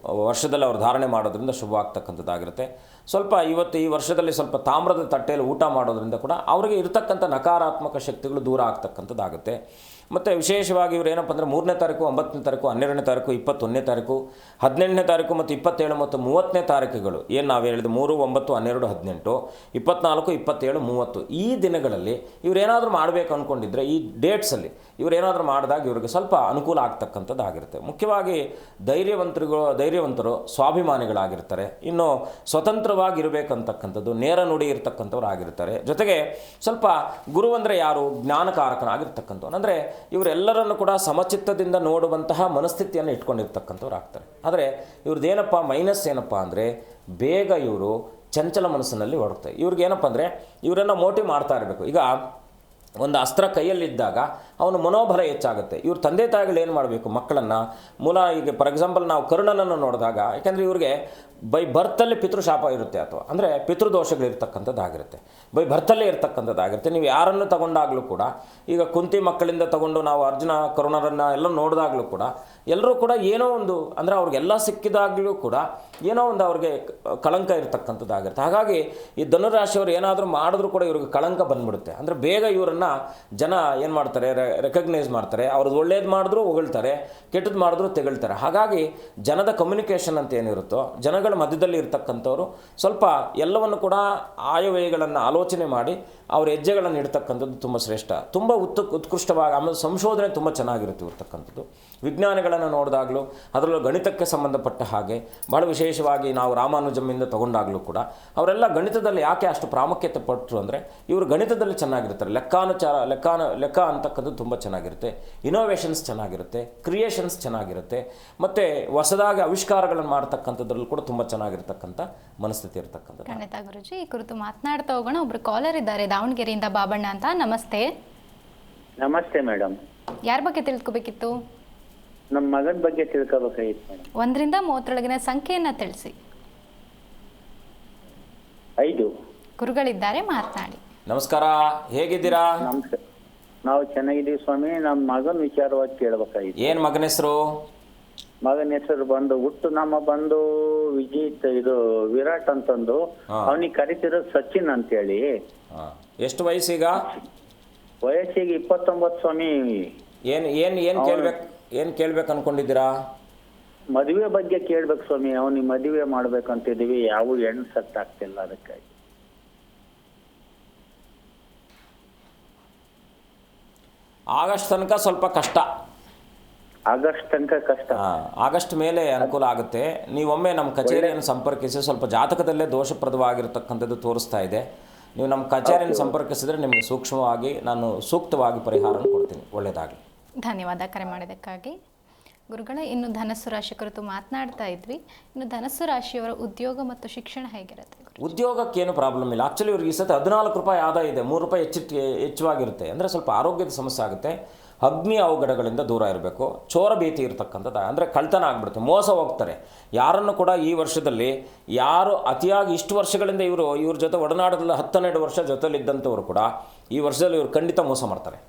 ವರ್ಷದಲ್ಲಿ ಅವರು ಧಾರಣೆ ಮಾಡೋದ್ರಿಂದ ಶುಭ ಆಗ್ತಕ್ಕಂಥದ್ದಾಗಿರುತ್ತೆ. ಸ್ವಲ್ಪ ಇವತ್ತು ಈ ವರ್ಷದಲ್ಲಿ ಸ್ವಲ್ಪ ತಾಮ್ರದ ತಟ್ಟೆಯಲ್ಲಿ ಊಟ ಮಾಡೋದ್ರಿಂದ ಕೂಡ ಅವರಿಗೆ ಇರತಕ್ಕಂಥ ನಕಾರಾತ್ಮಕ ಶಕ್ತಿಗಳು ದೂರ ಆಗ್ತಕ್ಕಂಥದ್ದಾಗುತ್ತೆ. ಮತ್ತು ವಿಶೇಷವಾಗಿ ಇವರು ಏನಪ್ಪ ಅಂದರೆ 3ನೇ ತಾರೀಕು, 9ನೇ ತಾರೀಕು, 12ನೇ ತಾರೀಕು, 21ನೇ ತಾರೀಕು, 18ನೇ ತಾರೀಕು ಮತ್ತು 27 ಮತ್ತು 30ನೇ ತಾರೀಕುಗಳು ಏನು ನಾವು ಹೇಳಿದ 3, 9, 12, 18, 24, 27, 30 ಈ ದಿನಗಳಲ್ಲಿ ಇವರೇನಾದರೂ ಮಾಡಬೇಕು ಅಂದ್ಕೊಂಡಿದ್ರೆ ಈ ಡೇಟ್ಸಲ್ಲಿ ಇವರೇನಾದರೂ ಮಾಡಿದಾಗ ಇವರಿಗೆ ಸ್ವಲ್ಪ ಅನುಕೂಲ ಆಗ್ತಕ್ಕಂಥದ್ದಾಗಿರುತ್ತೆ. ಮುಖ್ಯವಾಗಿ ಧೈರ್ಯವಂತರು ಸ್ವಾಭಿಮಾನಿಗಳಾಗಿರ್ತಾರೆ. ಇನ್ನು ಸ್ವತಂತ್ರವಾಗಿರಬೇಕಂತಕ್ಕಂಥದ್ದು, ನೇರ ನುಡಿ ಇರ್ತಕ್ಕಂಥವ್ರು ಆಗಿರ್ತಾರೆ. ಜೊತೆಗೆ ಸ್ವಲ್ಪ ಗುರು ಅಂದರೆ ಯಾರು, ಜ್ಞಾನಕಾರಕನಾಗಿರ್ತಕ್ಕಂಥವ್ರು. ಅಂದರೆ ಇವರೆಲ್ಲರನ್ನು ಕೂಡ ಸಮಚಿತ್ತದಿಂದ ನೋಡುವಂತಹ ಮನಸ್ಥಿತಿಯನ್ನು ಇಟ್ಕೊಂಡಿರ್ತಕ್ಕಂಥವ್ರು ಆಗ್ತಾರೆ. ಆದರೆ ಇವ್ರದ್ದೇನಪ್ಪ ಮೈನಸ್ ಏನಪ್ಪ ಅಂದರೆ ಬೇಗ ಇವರು ಚಂಚಲ ಮನಸ್ಸಿನಲ್ಲಿ ಹೊರಡ್ತಾರೆ. ಇವ್ರಿಗೇನಪ್ಪ ಅಂದರೆ ಇವರನ್ನು ಮೋಟಿವ್ ಮಾಡ್ತಾ ಇರಬೇಕು. ಈಗ ಒಂದು ಅಸ್ತ್ರ ಕೈಯಲ್ಲಿದ್ದಾಗ ಅವನು ಮನೋಬಲ ಹೆಚ್ಚಾಗುತ್ತೆ. ಇವ್ರ ತಂದೆ ತಾಯಿಗಳು ಏನು ಮಾಡಬೇಕು, ಮಕ್ಕಳನ್ನು ಈಗ ಫಾರ್ ಎಕ್ಸಾಂಪಲ್ ನಾವು ಕರ್ಣನನ್ನು ನೋಡಿದಾಗ, ಯಾಕೆಂದರೆ ಇವ್ರಿಗೆ ಬೈ ಬರ್ತಲ್ಲಿ ಪಿತೃಶಾಪ ಇರುತ್ತೆ, ಅಥವಾ ಅಂದರೆ ಪಿತೃದೋಷಗಳಿರ್ತಕ್ಕಂಥದ್ದಾಗಿರುತ್ತೆ, ಬೈ ಬರ್ತಲ್ಲೇ ಇರ್ತಕ್ಕಂಥದ್ದಾಗಿರುತ್ತೆ. ನೀವು ಯಾರನ್ನು ತಗೊಂಡಾಗಲೂ ಕೂಡ, ಈಗ ಕುಂತಿ ಮಕ್ಕಳಿಂದ ತಗೊಂಡು ನಾವು ಅರ್ಜುನ ಕರುಣರನ್ನು ಎಲ್ಲ ನೋಡಿದಾಗಲೂ ಕೂಡ ಎಲ್ಲರೂ ಕೂಡ ಏನೋ ಒಂದು ಅಂದರೆ ಅವ್ರಿಗೆಲ್ಲ ಸಿಕ್ಕಿದಾಗಲೂ ಕೂಡ ಏನೋ ಒಂದು ಅವ್ರಿಗೆ ಕಳಂಕ ಇರ್ತಕ್ಕಂಥದ್ದಾಗಿರುತ್ತೆ. ಹಾಗಾಗಿ ಈ ಧನುರಾಶಿಯವರು ಏನಾದರೂ ಮಾಡಿದ್ರೂ ಕೂಡ ಇವ್ರಿಗೆ ಕಳಂಕ ಬಂದ್ಬಿಡುತ್ತೆ. ಅಂದರೆ ಬೇಗ ಇವರನ್ನು ಜನ ಏನು ಮಾಡ್ತಾರೆ, ರೆಕಗ್ನೈಸ್ ಮಾಡ್ತಾರೆ. ಅವ್ರದ್ದು ಒಳ್ಳೇದು ಮಾಡಿದ್ರು ಹೊಗಳ್ತಾರೆ, ಕೆಟ್ಟದ್ದು ಮಾಡಿದ್ರು ತೆಗಳ್ತಾರೆ. ಹಾಗಾಗಿ ಜನದ ಕಮ್ಯುನಿಕೇಷನ್ ಅಂತ ಏನಿರುತ್ತೋ, ಜನಗಳ ಮಧ್ಯದಲ್ಲಿ ಇರ್ತಕ್ಕಂಥವ್ರು ಸ್ವಲ್ಪ ಎಲ್ಲವನ್ನು ಕೂಡ ಆಯವ್ಯಯಗಳನ್ನು ಆಲೋಚನೆ ಮಾಡಿ ಅವ್ರ ಹೆಜ್ಜೆಗಳನ್ನು ಇಡ್ತಕ್ಕಂಥದ್ದು ತುಂಬ ಶ್ರೇಷ್ಠ, ತುಂಬ ಉತ್ಕೃಷ್ಟವಾಗಿ. ಆಮೇಲೆ ಸಂಶೋಧನೆ ತುಂಬ ಚೆನ್ನಾಗಿರುತ್ತೆ ಇರ್ತಕ್ಕಂಥದ್ದು. ವಿಜ್ಞಾನಿಗಳನ್ನು ನೋಡಿದಾಗಲೂ ಅದರಲ್ಲೂ ಗಣಿತಕ್ಕೆ ಸಂಬಂಧಪಟ್ಟ ಹಾಗೆ ಭಾಳ ವಿಶೇಷವಾಗಿ ನಾವು ರಾಮಾನುಜಮ್ಮಿಂದ ತಗೊಂಡಾಗಲೂ ಕೂಡ ಅವರೆಲ್ಲ ಗಣಿತದಲ್ಲಿ ಯಾಕೆ ಅಷ್ಟು ಪ್ರಾಮುಖ್ಯತೆ ಪಟ್ಟರು ಅಂದರೆ ಇವರು ಗಣಿತದಲ್ಲಿ ಚೆನ್ನಾಗಿರ್ತಾರೆ. ಲೆಕ್ಕ ಅಂತಕ್ಕಂಥದ್ದು ತುಂಬ ಚೆನ್ನಾಗಿರುತ್ತೆ. ಇನೋವೇಷನ್ಸ್ ಚೆನ್ನಾಗಿರುತ್ತೆ, ಕ್ರಿಯೇಷನ್ಸ್ ಚೆನ್ನಾಗಿರುತ್ತೆ, ಮತ್ತು ಹೊಸದಾಗಿ ಆವಿಷ್ಕಾರಗಳನ್ನು ಮಾಡ್ತಕ್ಕಂಥದ್ರಲ್ಲಿ ಕೂಡ ತುಂಬ ಚೆನ್ನಾಗಿರ್ತಕ್ಕಂಥ ಮನಸ್ಥಿತಿ ಇರ್ತಕ್ಕಂಥದ್ದು. ಖಂಡಿತ ಗುರುಜಿ, ಈ ಕುರಿತು ಮಾತನಾಡ್ತಾ ಹೋಗೋಣ. ಒಬ್ರು ಕಾಲರ್ ಇದ್ದಾರೆ ದಾವಣಗೆರೆಯಿಂದ, ಬಾಬಣ್ಣ ಅಂತ. ನಮಸ್ತೆ. ನಮಸ್ತೆ ಮೇಡಮ್. ಯಾರ ಬಗ್ಗೆ ತಿಳ್ಕೊಬೇಕಿತ್ತು? ನಮ್ಮ ಮಗನ ಬಗ್ಗೆ ತಿಳ್ಕೊಬೇಕಾಗಿತ್ತು ಮೇಡಮ್. 1ರಿಂದ 30 ಸಂಖ್ಯೆಯನ್ನ ತಿಳಿಸಿ. 5. ಗುರುಗಳಿದ್ದಾರೆ, ಮಾತನಾಡಿ. ನಮಸ್ಕಾರ, ಹೇಗಿದ್ದೀರಾ? ನಮಸ್ತೆ, ನಾವು ಚೆನ್ನಾಗಿದ್ದೀವಿ ಸ್ವಾಮಿ. ನಮ್ಮ ಮಗನ ವಿಚಾರವಾಗಿ ಕೇಳಬೇಕಾಗಿತ್ತು. ಏನು ಮಗನ ಹೆಸರು? ಮಗನ ಹೆಸರು ಬಂದು ವಿರಾಟ್ ಅಂತಂದು, ಅವನಿಗೆ ಕರಿತಿರೋದು ಸಚಿನ್ ಅಂತೇಳಿ. ಎಷ್ಟು ವಯಸ್ಸೀಗ? ವಯಸ್ಸಿಗೆ 29 ಸ್ವಾಮಿ. ಏನು ಕೇಳ್ಬೇಕು ಅನ್ಕೊಂಡಿದ್ದೀರಾ? ಮದುವೆ ಬಗ್ಗೆ ಕೇಳ್ಬೇಕು ಸ್ವಾಮಿ. ಅವನಿಗೆ ಮದುವೆ ಮಾಡ್ಬೇಕಂತಿದೀವಿ, ಯಾವ ಹೆಣ್ಣು ಸೆಟ್ ಆಗ್ತಿಲ್ಲ. ಅದಕ್ಕಾಗಿ ಆಗಸ್ಟ್ ತನಕ ಸ್ವಲ್ಪ ಕಷ್ಟ. ಆಗಸ್ಟ್ ತನಕ ಕಷ್ಟ. ಆಗಸ್ಟ್ ಮೇಲೆ ಅನುಕೂಲ ಆಗುತ್ತೆ. ನೀವೊಮ್ಮೆ ನಮ್ಮ ಕಚೇರಿಯನ್ನು ಸಂಪರ್ಕಿಸಿ, ಸ್ವಲ್ಪ ಜಾತಕದಲ್ಲೇ ದೋಷಪ್ರದವಾಗಿರ್ತಕ್ಕಂಥದ್ದು ತೋರಿಸ್ತಾ ಇದೆ. ನೀವು ನಮ್ಮ ಕಚೇರಿಯನ್ನು ಸಂಪರ್ಕಿಸಿದ್ರೆ ನಿಮಗೆ ಸೂಕ್ಷ್ಮವಾಗಿ ನಾನು ಸೂಕ್ತವಾಗಿ ಪರಿಹಾರ ಕೊಡ್ತೀನಿ. ಒಳ್ಳೆಯದಾಗಲಿ. ಧನ್ಯವಾದ ಕರೆ ಮಾಡಿದ್ದಕ್ಕಾಗಿ. ಗುರುಗಳೇ, ಇನ್ನು ಧನಸ್ಸು ರಾಶಿ ಕುರಿತು ಮಾತನಾಡ್ತಾ ಇದ್ವಿ. ಇನ್ನು ಧನಸ್ಸು ರಾಶಿಯವರ ಉದ್ಯೋಗ ಮತ್ತು ಶಿಕ್ಷಣ ಹೇಗಿರುತ್ತೆ? ಉದ್ಯೋಗಕ್ಕೇನು ಪ್ರಾಬ್ಲಮ್ ಇಲ್ಲ. ಆ್ಯಕ್ಚುಲಿ ಇವ್ರಿಗೆ ಈ ಸತಿ 14 ರೂಪಾಯಿ ಆದಾಯ ಇದೆ, 3 ರೂಪಾಯಿ ಹೆಚ್ಚವಾಗಿರುತ್ತೆ. ಅಂದರೆ ಸ್ವಲ್ಪ ಆರೋಗ್ಯದ ಸಮಸ್ಯೆ ಆಗುತ್ತೆ. ಅಗ್ನಿ ಅವಘಡಗಳಿಂದ ದೂರ ಇರಬೇಕು. ಚೋರ ಭೀತಿ ಇರತಕ್ಕಂಥದ್ದು, ಅಂದರೆ ಕಳ್ತನ ಆಗಿಬಿಡುತ್ತೆ, ಮೋಸ ಹೋಗ್ತಾರೆ. ಯಾರನ್ನು ಕೂಡ ಈ ವರ್ಷದಲ್ಲಿ ಯಾರು ಅತಿಯಾಗಿ ಇಷ್ಟು ವರ್ಷಗಳಿಂದ ಇವ್ರ ಜೊತೆ ಒಡನಾಟದಲ್ಲಿ 10-12 ವರ್ಷ ಜೊತೆಲಿದ್ದಂಥವ್ರು ಕೂಡ ಈ ವರ್ಷದಲ್ಲಿ ಇವ್ರು ಖಂಡಿತ ಮೋಸ ಮಾಡ್ತಾರೆ.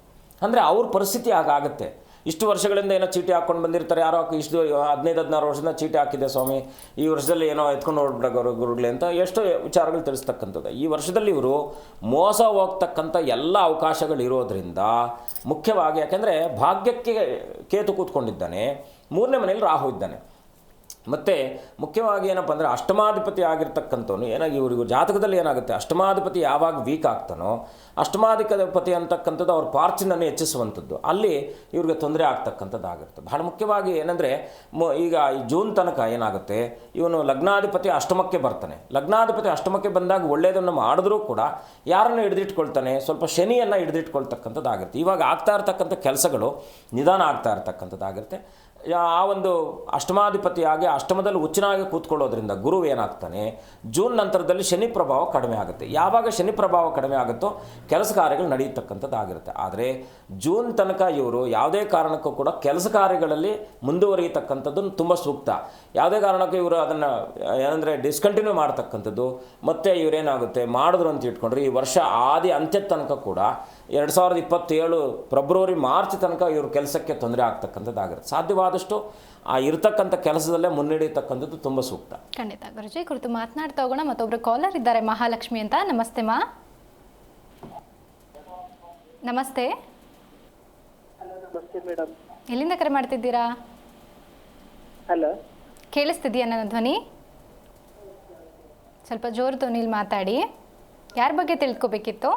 ಅಂದರೆ ಅವ್ರ ಪರಿಸ್ಥಿತಿ ಆಗುತ್ತೆ. ಇಷ್ಟು ವರ್ಷಗಳಿಂದ ಏನೋ ಚೀಟಿ ಹಾಕ್ಕೊಂಡು ಬಂದಿರ್ತಾರೆ, ಯಾರೋ ಇಷ್ಟು 15-16 ವರ್ಷದಿಂದ ಚೀಟಿ ಹಾಕಿದೆ ಸ್ವಾಮಿ, ಈ ವರ್ಷದಲ್ಲಿ ಏನೋ ಎತ್ಕೊಂಡು ಹೊರಡ್ಬಿಡೋರು ಗುರುಗಳೇ ಅಂತ ಎಷ್ಟೋ ವಿಚಾರಗಳು ತಿಳಿಸ್ತಕ್ಕಂಥದ್ದು. ಈ ವರ್ಷದಲ್ಲಿ ಇವರು ಮೋಸ ಹೋಗ್ತಕ್ಕಂಥ ಎಲ್ಲ ಅವಕಾಶಗಳಿರೋದ್ರಿಂದ ಮುಖ್ಯವಾಗಿ, ಯಾಕೆಂದರೆ ಭಾಗ್ಯಕ್ಕೆ ಕೇತು ಕೂತ್ಕೊಂಡಿದ್ದಾನೆ, 3ನೇ ಮನೆಯಲ್ಲಿ ರಾಹು ಇದ್ದಾನೆ. ಮತ್ತು ಮುಖ್ಯವಾಗಿ ಏನಪ್ಪ ಅಂದರೆ ಅಷ್ಟಮಾಧಿಪತಿ ಆಗಿರ್ತಕ್ಕಂಥವನು ಇವ್ರಿಗೂ ಜಾತಕದಲ್ಲಿ ಏನಾಗುತ್ತೆ, ಅಷ್ಟಮಾಧಿಪತಿ ಯಾವಾಗ ವೀಕ್ ಆಗ್ತಾನೋ, ಅಷ್ಟಮಾಧಿಪತಿ ಅಂತಕ್ಕಂಥದ್ದು ಅವ್ರ ಪಾರ್ಚಿನನ್ನು ಹೆಚ್ಚಿಸುವಂಥದ್ದು, ಅಲ್ಲಿ ಇವ್ರಿಗೆ ತೊಂದರೆ ಆಗ್ತಕ್ಕಂಥದ್ದಾಗಿರುತ್ತೆ. ಬಹಳ ಮುಖ್ಯವಾಗಿ ಏನಂದರೆ ಈಗ ಈ ಜೂನ್ ತನಕ ಏನಾಗುತ್ತೆ, ಇವನು ಲಗ್ನಾಧಿಪತಿ ಅಷ್ಟಮಕ್ಕೆ ಬರ್ತಾನೆ. ಲಗ್ನಾಧಿಪತಿ ಅಷ್ಟಮಕ್ಕೆ ಬಂದಾಗ ಒಳ್ಳೆಯದನ್ನು ಮಾಡಿದ್ರೂ ಕೂಡ ಯಾರನ್ನು ಹಿಡಿದಿಟ್ಕೊಳ್ತಾನೆ, ಸ್ವಲ್ಪ ಶನಿಯನ್ನು ಹಿಡಿದಿಟ್ಕೊಳ್ತಕ್ಕಂಥದ್ದಾಗಿರುತ್ತೆ. ಇವಾಗ ಆಗ್ತಾ ಇರ್ತಕ್ಕಂಥ ಕೆಲಸಗಳು ನಿಧಾನ ಆಗ್ತಾ ಇರ್ತಕ್ಕಂಥದ್ದಾಗಿರುತ್ತೆ. ಆ ಒಂದು ಅಷ್ಟಮಾಧಿಪತಿಯಾಗಿ ಅಷ್ಟಮದಲ್ಲಿ ಉಚ್ಚನಾಗಿ ಕೂತ್ಕೊಳ್ಳೋದ್ರಿಂದ ಗುರು ಏನಾಗ್ತಾನೆ, ಜೂನ್ ನಂತರದಲ್ಲಿ ಶನಿ ಪ್ರಭಾವ ಕಡಿಮೆ ಆಗುತ್ತೆ. ಯಾವಾಗ ಶನಿ ಪ್ರಭಾವ ಕಡಿಮೆ ಆಗುತ್ತೋ ಕೆಲಸ ಕಾರ್ಯಗಳು ನಡೆಯತಕ್ಕಂಥದ್ದಾಗಿರುತ್ತೆ. ಆದರೆ ಜೂನ್ ತನಕ ಇವರು ಯಾವುದೇ ಕಾರಣಕ್ಕೂ ಕೂಡ ಕೆಲಸ ಕಾರ್ಯಗಳಲ್ಲಿ ಮುಂದುವರಿಯತಕ್ಕಂಥದ್ದು ತುಂಬ ಸೂಕ್ತ. ಯಾವುದೇ ಕಾರಣಕ್ಕೂ ಇವರು ಅದನ್ನು ಏನಂದರೆ ಡಿಸ್ಕಂಟಿನ್ಯೂ ಮಾಡ್ತಕ್ಕಂಥದ್ದು, ಮತ್ತು ಇವರೇನಾಗುತ್ತೆ ಮಾಡಿದ್ರು ಅಂತ ಇಟ್ಕೊಂಡ್ರೆ ಈ ವರ್ಷ ಆದಿ ಅಂತ್ಯದ ತನಕ ಕೂಡ 2027 ಫೆಬ್ರವರಿ ಮಾರ್ಚ್ ತನಕ ಇವ್ರ ಕೆಲಸಕ್ಕೆ ತೊಂದರೆ ಆಗ್ತಕ್ಕಂಥದ್ದಾಗಿರುತ್ತೆ. ಸಾಧ್ಯವಾದಷ್ಟು ಆ ಇರ್ತಕ್ಕಂಥ ಕೆಲಸದಲ್ಲೇ ಮುನ್ನಡೆಯತಕ್ಕಂಥದ್ದು ತುಂಬ ಸೂಕ್ತ. ಖಂಡಿತ ಗುರುಜಿ, ಕುರಿತು ಮಾತನಾಡ್ತಾ ಹೋಗೋಣ. ಮತ್ತೊಬ್ರು ಕಾಲರ್ ಇದ್ದಾರೆ, ಮಹಾಲಕ್ಷ್ಮಿ ಅಂತ. ನಮಸ್ತೆ ಮಾ. ನಮಸ್ತೆ. ನಮಸ್ತೆ ಮೇಡಮ್. ಎಲ್ಲಿಂದ ಕರೆ ಮಾಡ್ತಿದ್ದೀರಾ? ಹಲೋ, ಕೇಳಿಸ್ತಿದೆಯಾ ನನ್ನ ಧ್ವನಿ? ಸ್ವಲ್ಪ ಜೋರು ಧ್ವನಿಲಿ ಮಾತಾಡಿ. ಯಾರ ಬಗ್ಗೆ ತಿಳ್ಕೊಬೇಕಿತ್ತು?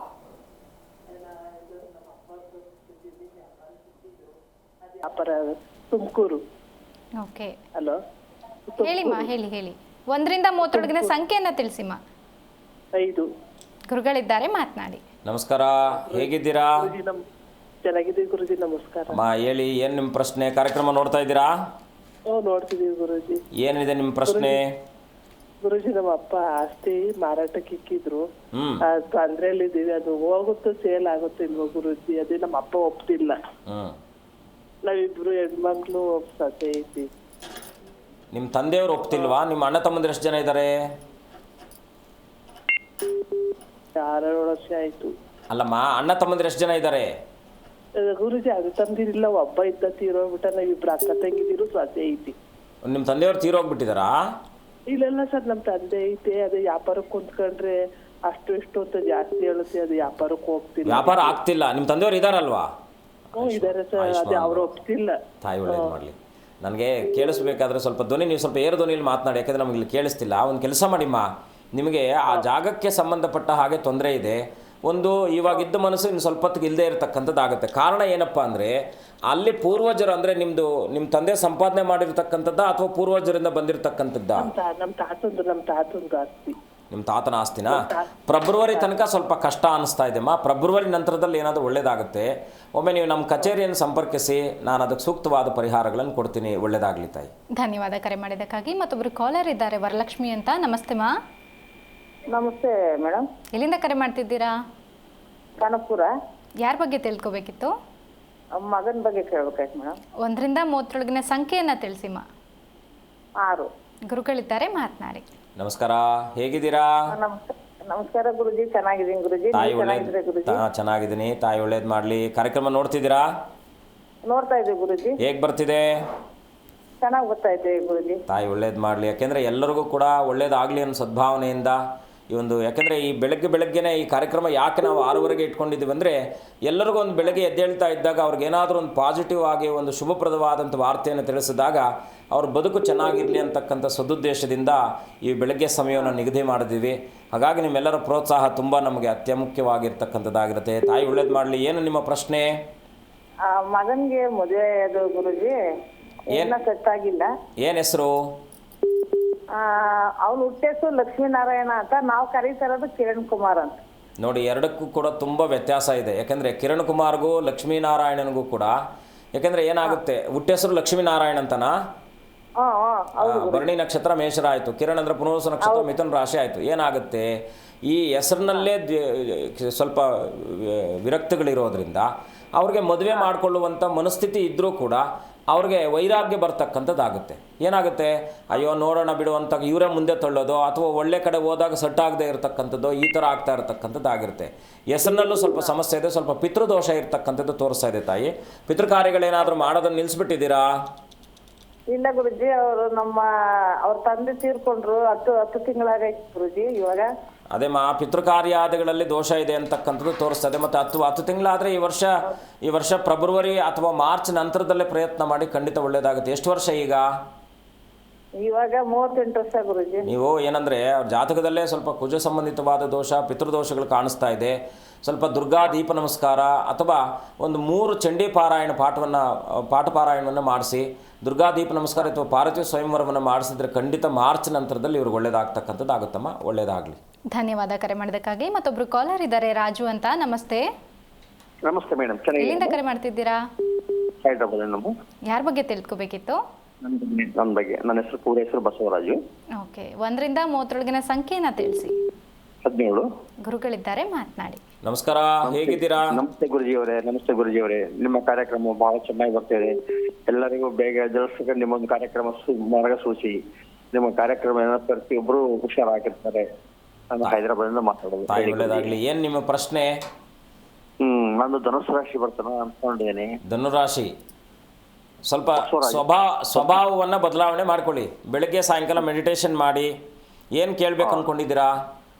ಅಪರ ತುಮಕೂರು. ಓಕೆ, ಹಲೋ, ಹೇಳಿಮ್ಮ, ಹೇಳಿ. 1ರಿಂದ 30 ಸಂಖ್ಯೆಯನ್ನು ತಿಳಿಸಿಮ್ಮ. 5. ಗುರುಗಳಿದ್ದಾರೆ, ಮಾತನಾಡಿ. ನಮಸ್ಕಾರ, ಹೇಗಿದ್ದೀರಾ? ಗುರುಜಿ ಚೆನ್ನಾಗಿದ್ದೀವಿ ಗುರುಜಿ, ನಮಸ್ಕಾರ. ಅಮ್ಮ ಹೇಳಿ, ಏನು ನಿಮ್ಮ ಪ್ರಶ್ನೆ? ಕಾರ್ಯಕ್ರಮ ನೋಡ್ತಾ ಇದ್ದೀರಾ? ನೋಡ್ತಿದೀವಿ ಗುರುಜಿ. ಏನಿದೆ ನಿಮ್ಮ ಪ್ರಶ್ನೆ? ಗುರುಜಿ, ನಮ್ಮ ಅಪ್ಪ ಆಸ್ತಿ ಮಾರಾಟಕ್ಕೆ ಇಕ್ಕಿದ್ರು, ತೊಂದ್ರೆಯಲ್ಲಿದ್ದೀವಿ. ಅದು ಹೋಗುತ್ತೋ ಸೇಲ್ ಆಗುತ್ತೋ ಇಲ್ವೋ ಗುರುಜಿ, ಅದೇ ನಮ್ಮ ಅಪ್ಪ ಒಪ್ತಿಲ್ಲ. ನಾವಿಬ್ರು ಹೆಣ್ಮಕ್ಳು ಒಪ್ಸತೆ ಐತಿ. ನಿಮ್ಮ ತಂದೆಯವರು ಒಪ್ತಿಲ್ವಾ? ನಿಮ್ಮ ಅಣ್ಣ ತಮ್ಮಂದಿರು ಎಷ್ಟು ಜನ ಇದ್ದಾರೆ? 6 ವರ್ಷ ಆಯ್ತು. ಅಲ್ಲಮ್ಮ, ಅಣ್ಣ ತಮ್ಮಂದಿರು ಎಷ್ಟು ಜನ ಇದ್ದಾರೆ? ಗುರುಜಿ, ಅದು ತಂದಿರಿಲ್ಲ, ಒಬ್ಬ ಇದ್ದ ತೀರೋಗ್ಬಿಟ್ಟ. ನಾವಿಬ್ರು ಅಕ್ಕ ತಂಗಿದಿರು, ಸೊಸೆ ಐತಿ. ನಿಮ್ಮ ತಂದೆಯವರು ತೀರೋಗ್ಬಿಟ್ಟಿದ್ದಾರಾ? ಇಲ್ಲ ಸರ್, ನಮ್ಮ ತಂದೆ ಐತೆ. ಅದು ವ್ಯಾಪಾರಕ್ಕೆ ಕುಂತ್ಕೊಂಡ್ರೆ ಅಷ್ಟು ಎಷ್ಟು ಅಂತ ಜಾಸ್ತಿ ಹೇಳುತ್ತೆ. ಅದು ವ್ಯಾಪಾರಕ್ಕೆ ಹೋಗ್ತಿಲ್ಲ. ವ್ಯಾಪಾರ ಆಗ್ತಿಲ್ಲ. ನಿಮ್ಮ ತಂದೆಯವರು ಇದಾರಲ್ವಾ? ಇದಾರೆ ಸರ್, ಅದೇ ಅವ್ರು ಒಪ್ತಿಲ್ಲ. ತಾಯಿ ಒಳ್ಳೇದು ಮಾಡಲಿ. ನನಗೆ ಕೇಳಿಸ್ಬೇಕಾದ್ರೆ ಸ್ವಲ್ಪ ಧ್ವನಿ, ನೀವು ಸ್ವಲ್ಪ ಏರು ಧ್ವನಿಯಲ್ಲಿ ಮಾತನಾಡಿ, ಯಾಕಂದರೆ ನಮಗೆ ಇಲ್ಲಿ ಕೇಳಿಸ್ತಿಲ್ಲ. ಒಂದು ಕೆಲಸ ಮಾಡಿಮ್ಮ, ನಿಮಗೆ ಆ ಜಾಗಕ್ಕೆ ಸಂಬಂಧಪಟ್ಟ ಹಾಗೆ ತೊಂದರೆ ಇದೆ. ಒಂದು ಇವಾಗಿದ್ದ ಮನಸ್ಸು ಇನ್ನು ಸ್ವಲ್ಪ ಹೊತ್ತಿಗೆ ಇಲ್ಲದೆ ಇರತಕ್ಕಂಥದ್ದಾಗುತ್ತೆ. ಕಾರಣ ಏನಪ್ಪ ಅಂದರೆ, ಅಲ್ಲಿ ಪೂರ್ವಜರು ಅಂದರೆ ನಿಮ್ಮ ತಂದೆ ಸಂಪಾದನೆ ಮಾಡಿರ್ತಕ್ಕಂಥದ್ದ ಅಥವಾ ಪೂರ್ವಜರಿಂದ ಬಂದಿರತಕ್ಕಂಥದ್ದ? ನಮ್ಮ ತಾತಂದು ಆಸ್ತಿ. ನಿಮ್ಮ ತಾತನ ಆಸ್ತಿನ? ಫೆಬ್ರವರಿ ತನಕ ಸ್ವಲ್ಪ ಕಷ್ಟ ಅನಿಸ್ತಾ ಇದೆಮ್ಮ. ಫೆಬ್ರವರಿ ನಂತರದಲ್ಲಿ ಏನಾದರೂ ಒಳ್ಳೇದಾಗುತ್ತೆ. ಒಮ್ಮೆ ನೀವು ನಮ್ಮ ಕಚೇರಿಯನ್ನು ಸಂಪರ್ಕಿಸಿ, ನಾನು ಅದಕ್ಕೆ ಸೂಕ್ತವಾದ ಪರಿಹಾರಗಳನ್ನು ಕೊಡ್ತೀನಿ. ಒಳ್ಳೇದಾಗಲಿ ತಾಯಿ. ಧನ್ಯವಾದ ಕರೆ ಮಾಡಿದ್ದಕ್ಕಾಗಿ. ಮತ್ತೊಬ್ರು ಕಾಲರ್ ಇದ್ದಾರೆ, ವರಲಕ್ಷ್ಮಿ ಅಂತ. ನಮಸ್ತೆ ಮಾ. ನಮಸ್ತೆ ಮೇಡಮ್. ಎಲ್ಲಿಂದ ಕರೆ ಮಾಡ್ತಿದ್ದೀರಾ? ಕಾನಪುರ. ಯಾರ ಬಗ್ಗೆ ತಿಳ್ಕೊಬೇಕಿತ್ತು? ಮಗನ ಬಗ್ಗೆ ಕೇಳ್ಬೇಕಾಯ್ತು ಮೇಡಮ್. 1ರಿಂದ 30 ಸಂಖ್ಯೆಯನ್ನು ತಿಳಿಸಿಮ್ಮ. 6. ಗುರುಗಳಿದ್ದಾರೆ, ಮಾತನಾಡಿ. ನಮಸ್ಕಾರ, ಹೇಗಿದ್ದೀರಾ? ನಮಸ್ಕಾರ ಗುರುಜಿ, ಚೆನ್ನಾಗಿದ್ದೀನಿ ಗುರುಜಿ. ತಾಯಿ ನೀವು ಚೆನ್ನಾಗಿದ್ದೀರಾ ಗುರುಜಿ? ಚೆನ್ನಾಗಿದ್ದೀನಿ. ತಾಯಿ ಒಳ್ಳೇದು ಮಾಡಲಿ. ಕಾರ್ಯಕ್ರಮ ನೋಡ್ತಿದ್ದೀರಾ? ನೋಡ್ತಾ ಇದ್ದೀವಿ ಗುರುಜಿ. ಹೇಗೆ ಬರ್ತಿದೆ? ಚೆನ್ನಾಗಿ ಗೊತ್ತಾ ಇದೆ ಗುರುಜಿ. ತಾಯಿ ಒಳ್ಳೇದು ಮಾಡಲಿ. ಯಾಕೆಂದರೆ ಎಲ್ಲರಿಗೂ ಕೂಡ ಒಳ್ಳೇದಾಗಲಿ ಅನ್ನೋ ಸದ್ಭಾವನೆಯಿಂದ ಈ ಒಂದು, ಯಾಕೆಂದರೆ ಈ ಬೆಳಗ್ಗೆನೇ ಈ ಕಾರ್ಯಕ್ರಮ ಯಾಕೆ ನಾವು 6ವರೆಗೆ ಇಟ್ಕೊಂಡಿದ್ದೀವಿ ಅಂದರೆ, ಎಲ್ಲರಿಗೂ ಒಂದು ಬೆಳಗ್ಗೆ ಎದ್ದೇಳ್ತಾ ಇದ್ದಾಗ ಅವ್ರಿಗೇನಾದರೂ ಒಂದು ಪಾಸಿಟಿವ್ ಆಗಿ ಒಂದು ಶುಭಪ್ರದವಾದಂಥ ವಾರ್ತೆಯನ್ನು ತಿಳಿಸಿದಾಗ ಅವ್ರ ಬದುಕು ಚೆನ್ನಾಗಿರಲಿ ಅಂತಕ್ಕಂಥ ಸದುದ್ದೇಶದಿಂದ ಈ ಬೆಳಗ್ಗೆ ಸಮಯವನ್ನು ನಿಗದಿ ಮಾಡಿದ್ದೀವಿ. ಹಾಗಾಗಿ ನಿಮ್ಮೆಲ್ಲರ ಪ್ರೋತ್ಸಾಹ ತುಂಬ ನಮಗೆ ಅತ್ಯಮುಖ್ಯವಾಗಿರ್ತಕ್ಕಂಥದ್ದಾಗಿರುತ್ತೆ. ತಾಯಿ ಒಳ್ಳೇದು ಮಾಡಲಿ. ಏನು ನಿಮ್ಮ ಪ್ರಶ್ನೆ? ಮಗನ್ಗೆ ಮದುವೆ ಅದು ಗುರುಜಿ, ಏನ ಸೆಟ್ ಆಗಿಲ್ಲ. ಏನು ಹೆಸರು? ಅವ್ನು ಹುಟ್ಟೆಸು ಲಕ್ಷ್ಮೀನಾರಾಯಣ ಅಂತ, ನಾವು ಕರೀತಾ ಇರೋದು ಕಿರಣ್ ಕುಮಾರ್ ಅಂತ. ನೋಡಿ, ಎರಡಕ್ಕೂ ಕೂಡ ತುಂಬ ವ್ಯತ್ಯಾಸ ಇದೆ. ಯಾಕೆಂದರೆ ಕಿರಣ್ ಕುಮಾರ್ಗೂ ಲಕ್ಷ್ಮೀನಾರಾಯಣನಿಗೂ ಕೂಡ, ಯಾಕೆಂದರೆ ಏನಾಗುತ್ತೆ, ಹುಟ್ಟೆಸರು ಲಕ್ಷ್ಮೀನಾರಾಯಣ ಅಂತನಾ? ಭರಣಿ ನಕ್ಷತ್ರ ಮೇಷರ ಆಯಿತು, ಕಿರಣ್ ಅಂದರೆ ಪುನರ್ವಸು ನಕ್ಷತ್ರ ಮಿಥುನ ರಾಶಿ ಆಯಿತು. ಏನಾಗುತ್ತೆ, ಈ ಹೆಸರಿನಲ್ಲೇ ಸ್ವಲ್ಪ ವಿರಕ್ತಿಗಳಿರೋದ್ರಿಂದ ಅವ್ರಿಗೆ ಮದುವೆ ಮಾಡಿಕೊಳ್ಳುವಂಥ ಮನಸ್ಥಿತಿ ಇದ್ದರೂ ಕೂಡ ಅವ್ರಿಗೆ ವೈರಾಗ್ಯ ಬರ್ತಕ್ಕಂಥದ್ದಾಗುತ್ತೆ. ಏನಾಗುತ್ತೆ, ಅಯ್ಯೋ ನೋಡೋಣ ಬಿಡುವಂಥ ಇವರೇ ಮುಂದೆ ತಳ್ಳೋದು, ಅಥವಾ ಒಳ್ಳೆ ಕಡೆ ಹೋದಾಗ ಸೆಟ್ಟಾಗದೆ ಇರತಕ್ಕಂಥದ್ದು, ಈ ಥರ ಆಗ್ತಾ ಇರತಕ್ಕಂಥದ್ದಾಗಿರುತ್ತೆ. ಹೆಸರಿನಲ್ಲೂ ಸ್ವಲ್ಪ ಸಮಸ್ಯೆ ಇದೆ, ಸ್ವಲ್ಪ ಪಿತೃದೋಷ ಇರ್ತಕ್ಕಂಥದ್ದು ತೋರಿಸ್ತಾ ಇದೆ. ತಾಯಿ, ಪಿತೃ ಕಾರ್ಯಗಳೇನಾದರೂ ಮಾಡೋದನ್ನು ನಿಲ್ಲಿಸ್ಬಿಟ್ಟಿದ್ದೀರಾ? ಇಲ್ಲ ಗುರುಜಿ, ಅವ್ರ ತಂದೆ ತೀರ್ಕೊಂಡ್ರು. 10 ತಿಂಗಳಾಗೈತೆ ಗುರುಜಿ. ಇವಾಗ ಅದೇ ಪಿತೃಕಾರ್ಯಾದಿಗಳಲ್ಲಿ ದೋಷ ಇದೆ ಅಂತಕ್ಕಂಥದ್ದು ತೋರಿಸ್ತದೆ. ಮತ್ತು 10 ತಿಂಗಳಾದರೆ ಈ ವರ್ಷ ಫೆಬ್ರವರಿ ಅಥವಾ ಮಾರ್ಚ್ ನಂತರದಲ್ಲೇ ಪ್ರಯತ್ನ ಮಾಡಿ, ಖಂಡಿತ ಒಳ್ಳೆಯದಾಗುತ್ತೆ. ಎಷ್ಟು ವರ್ಷ ಈಗ? ಇವಾಗ 38 ವರ್ಷ ಗುರುಜಿ. ನೀವು ಏನಂದರೆ ಅವ್ರ ಜಾತಕದಲ್ಲೇ ಸ್ವಲ್ಪ ಕುಜ ಸಂಬಂಧಿತವಾದ ದೋಷ, ಪಿತೃದೋಷಗಳು ಕಾಣಿಸ್ತಾ ಇದೆ. ಸ್ವಲ್ಪ ದುರ್ಗಾ ದೀಪ ನಮಸ್ಕಾರ ಅಥವಾ ಒಂದು 3 ಚಂಡಿ ಪಾಠಪಾರಾಯಣವನ್ನು ಮಾಡಿಸಿ, ದುರ್ಗಾ ದೀಪ ನಮಸ್ಕಾರ ಅಥವಾ ಪಾರ್ವತಿ ಸ್ವಯಂವರವನ್ನು ಮಾಡಿಸಿದ್ರೆ ಖಂಡಿತ ಮಾರ್ಚ್ ನಂತರದಲ್ಲಿ ಇವ್ರಿಗೆ ಒಳ್ಳೇದಾಗ್ತಕ್ಕಂಥದ್ದು ಆಗುತ್ತಮ್ಮ. ಒಳ್ಳೇದಾಗಲಿ. ಧನ್ಯವಾದ ಕರೆ ಮಾಡೋದಕ್ಕಾಗಿ. ಮತ್ತೊಬ್ರು ಕಾಲರ್ ಇದ್ದಾರೆ, ರಾಜು ಅಂತ. ನಮಸ್ತೆ. ನಮಸ್ತೆ ಮೇಡಮ್. ಎಲ್ಲಿಂದ ಕರೆ ಮಾಡ್ತಿದ್ದೀರಾ? ಹೈದರಾಬಾದ್. ಯಾರ ಬಗ್ಗೆ ತಿಳ್ಕೊಬೇಕಿತ್ತು? ನನ್ನ ಬಗ್ಗೆ. ನನ್ನ ಹೆಸರು ಪೂರ ಹೆಸರು ಬಸವರಾಜು. ಓಕೆ, 1ರಿಂದ 30 ಸಂಖ್ಯೆಯನ್ನು ತಿಳಿಸಿ. 17. ಗುರುಗಳಿದ್ದಾರೆ, ಮಾತನಾಡಿ. ನಮಸ್ಕಾರ, ಹೇಗಿದ್ದೀರಾ? ನಮಸ್ತೆ ಗುರುಜಿ ಅವರೇ. ನಮಸ್ತೆ ಗುರುಜಿ ಅವರೇ. ನಿಮ್ಮ ಕಾರ್ಯಕ್ರಮ ಬಹಳ ಚೆನ್ನಾಗಿ ಬರ್ತಿದೆ. ಎಲ್ಲರಿಗೂ ಬೇಗ ಜಲಸಕ ನಿಮ್ಮೊಂದು ಕಾರ್ಯಕ್ರಮ ಮಾರ್ಗಸೂಚಿ. ನಿಮ್ಮ ಕಾರ್ಯಕ್ರಮ ಪ್ರತಿಯೊಬ್ಬರು ಹುಷಾರಾಗಿರ್ತಾರೆ. ನಾನು ಹೈದರಾಬಾದಿಂದ ಮಾತಾಡೋದು. ಒಳ್ಳೇದಾಗ್ಲಿ. ಏನ್ ನಿಮ್ಮ ಪ್ರಶ್ನೆ? ನಂದು ಧನುಸು ರಾಶಿ ಬರ್ತಾನ ಅನ್ಕೊಂಡಿದ್ದೀನಿ. ಧನುರಾಶಿ ಸ್ವಲ್ಪ ಸ್ವಭಾವವನ್ನು ಬದಲಾವಣೆ ಮಾಡ್ಕೊಳ್ಳಿ. ಬೆಳಗ್ಗೆ ಸಾಯಂಕಾಲ ಮೆಡಿಟೇಷನ್ ಮಾಡಿ. ಏನು ಕೇಳಬೇಕು ಅಂದ್ಕೊಂಡಿದ್ದೀರಾ?